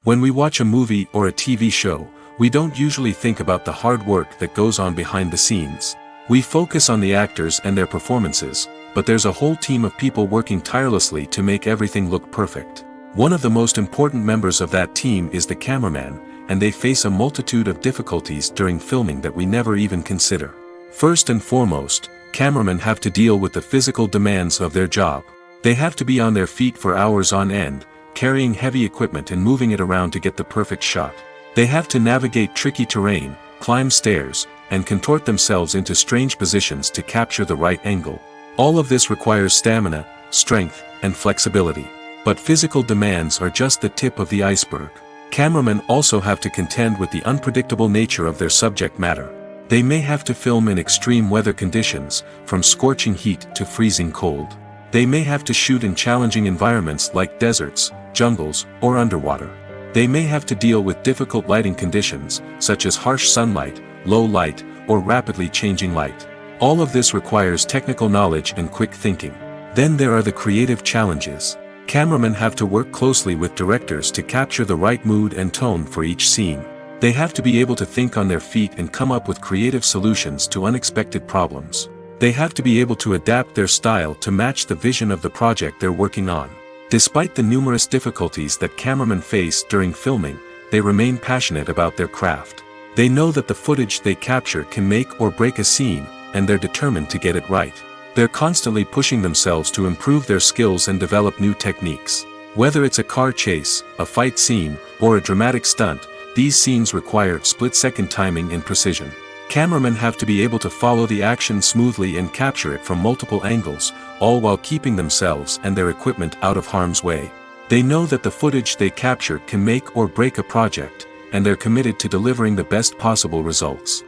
When we watch a movie or a TV show, we don't usually think about the hard work that goes on behind the scenes. We focus on the actors and their performances, but there's a whole team of people working tirelessly to make everything look perfect. One of the most important members of that team is the cameraman, and they face a multitude of difficulties during filming that we never even consider. First and foremost, cameramen have to deal with the physical demands of their job. They have to be on their feet for hours on end, carrying heavy equipment and moving it around to get the perfect shot. They have to navigate tricky terrain, climb stairs, and contort themselves into strange positions to capture the right angle. All of this requires stamina, strength, and flexibility. But physical demands are just the tip of the iceberg. Cameramen also have to contend with the unpredictable nature of their subject matter. They may have to film in extreme weather conditions, from scorching heat to freezing cold. They may have to shoot in challenging environments like deserts, jungles, or underwater. They may have to deal with difficult lighting conditions, such as harsh sunlight, low light, or rapidly changing light. All of this requires technical knowledge and quick thinking. Then there are the creative challenges. Cameramen have to work closely with directors to capture the right mood and tone for each scene. They have to be able to think on their feet and come up with creative solutions to unexpected problems. They have to be able to adapt their style to match the vision of the project they're working on. Despite the numerous difficulties that cameramen face during filming, they remain passionate about their craft. They know that the footage they capture can make or break a scene, and they're determined to get it right. They're constantly pushing themselves to improve their skills and develop new techniques. Whether it's a car chase, a fight scene, or a dramatic stunt, these scenes require split-second timing and precision. Cameramen have to be able to follow the action smoothly and capture it from multiple angles, all while keeping themselves and their equipment out of harm's way. They know that the footage they capture can make or break a project, and they're committed to delivering the best possible results.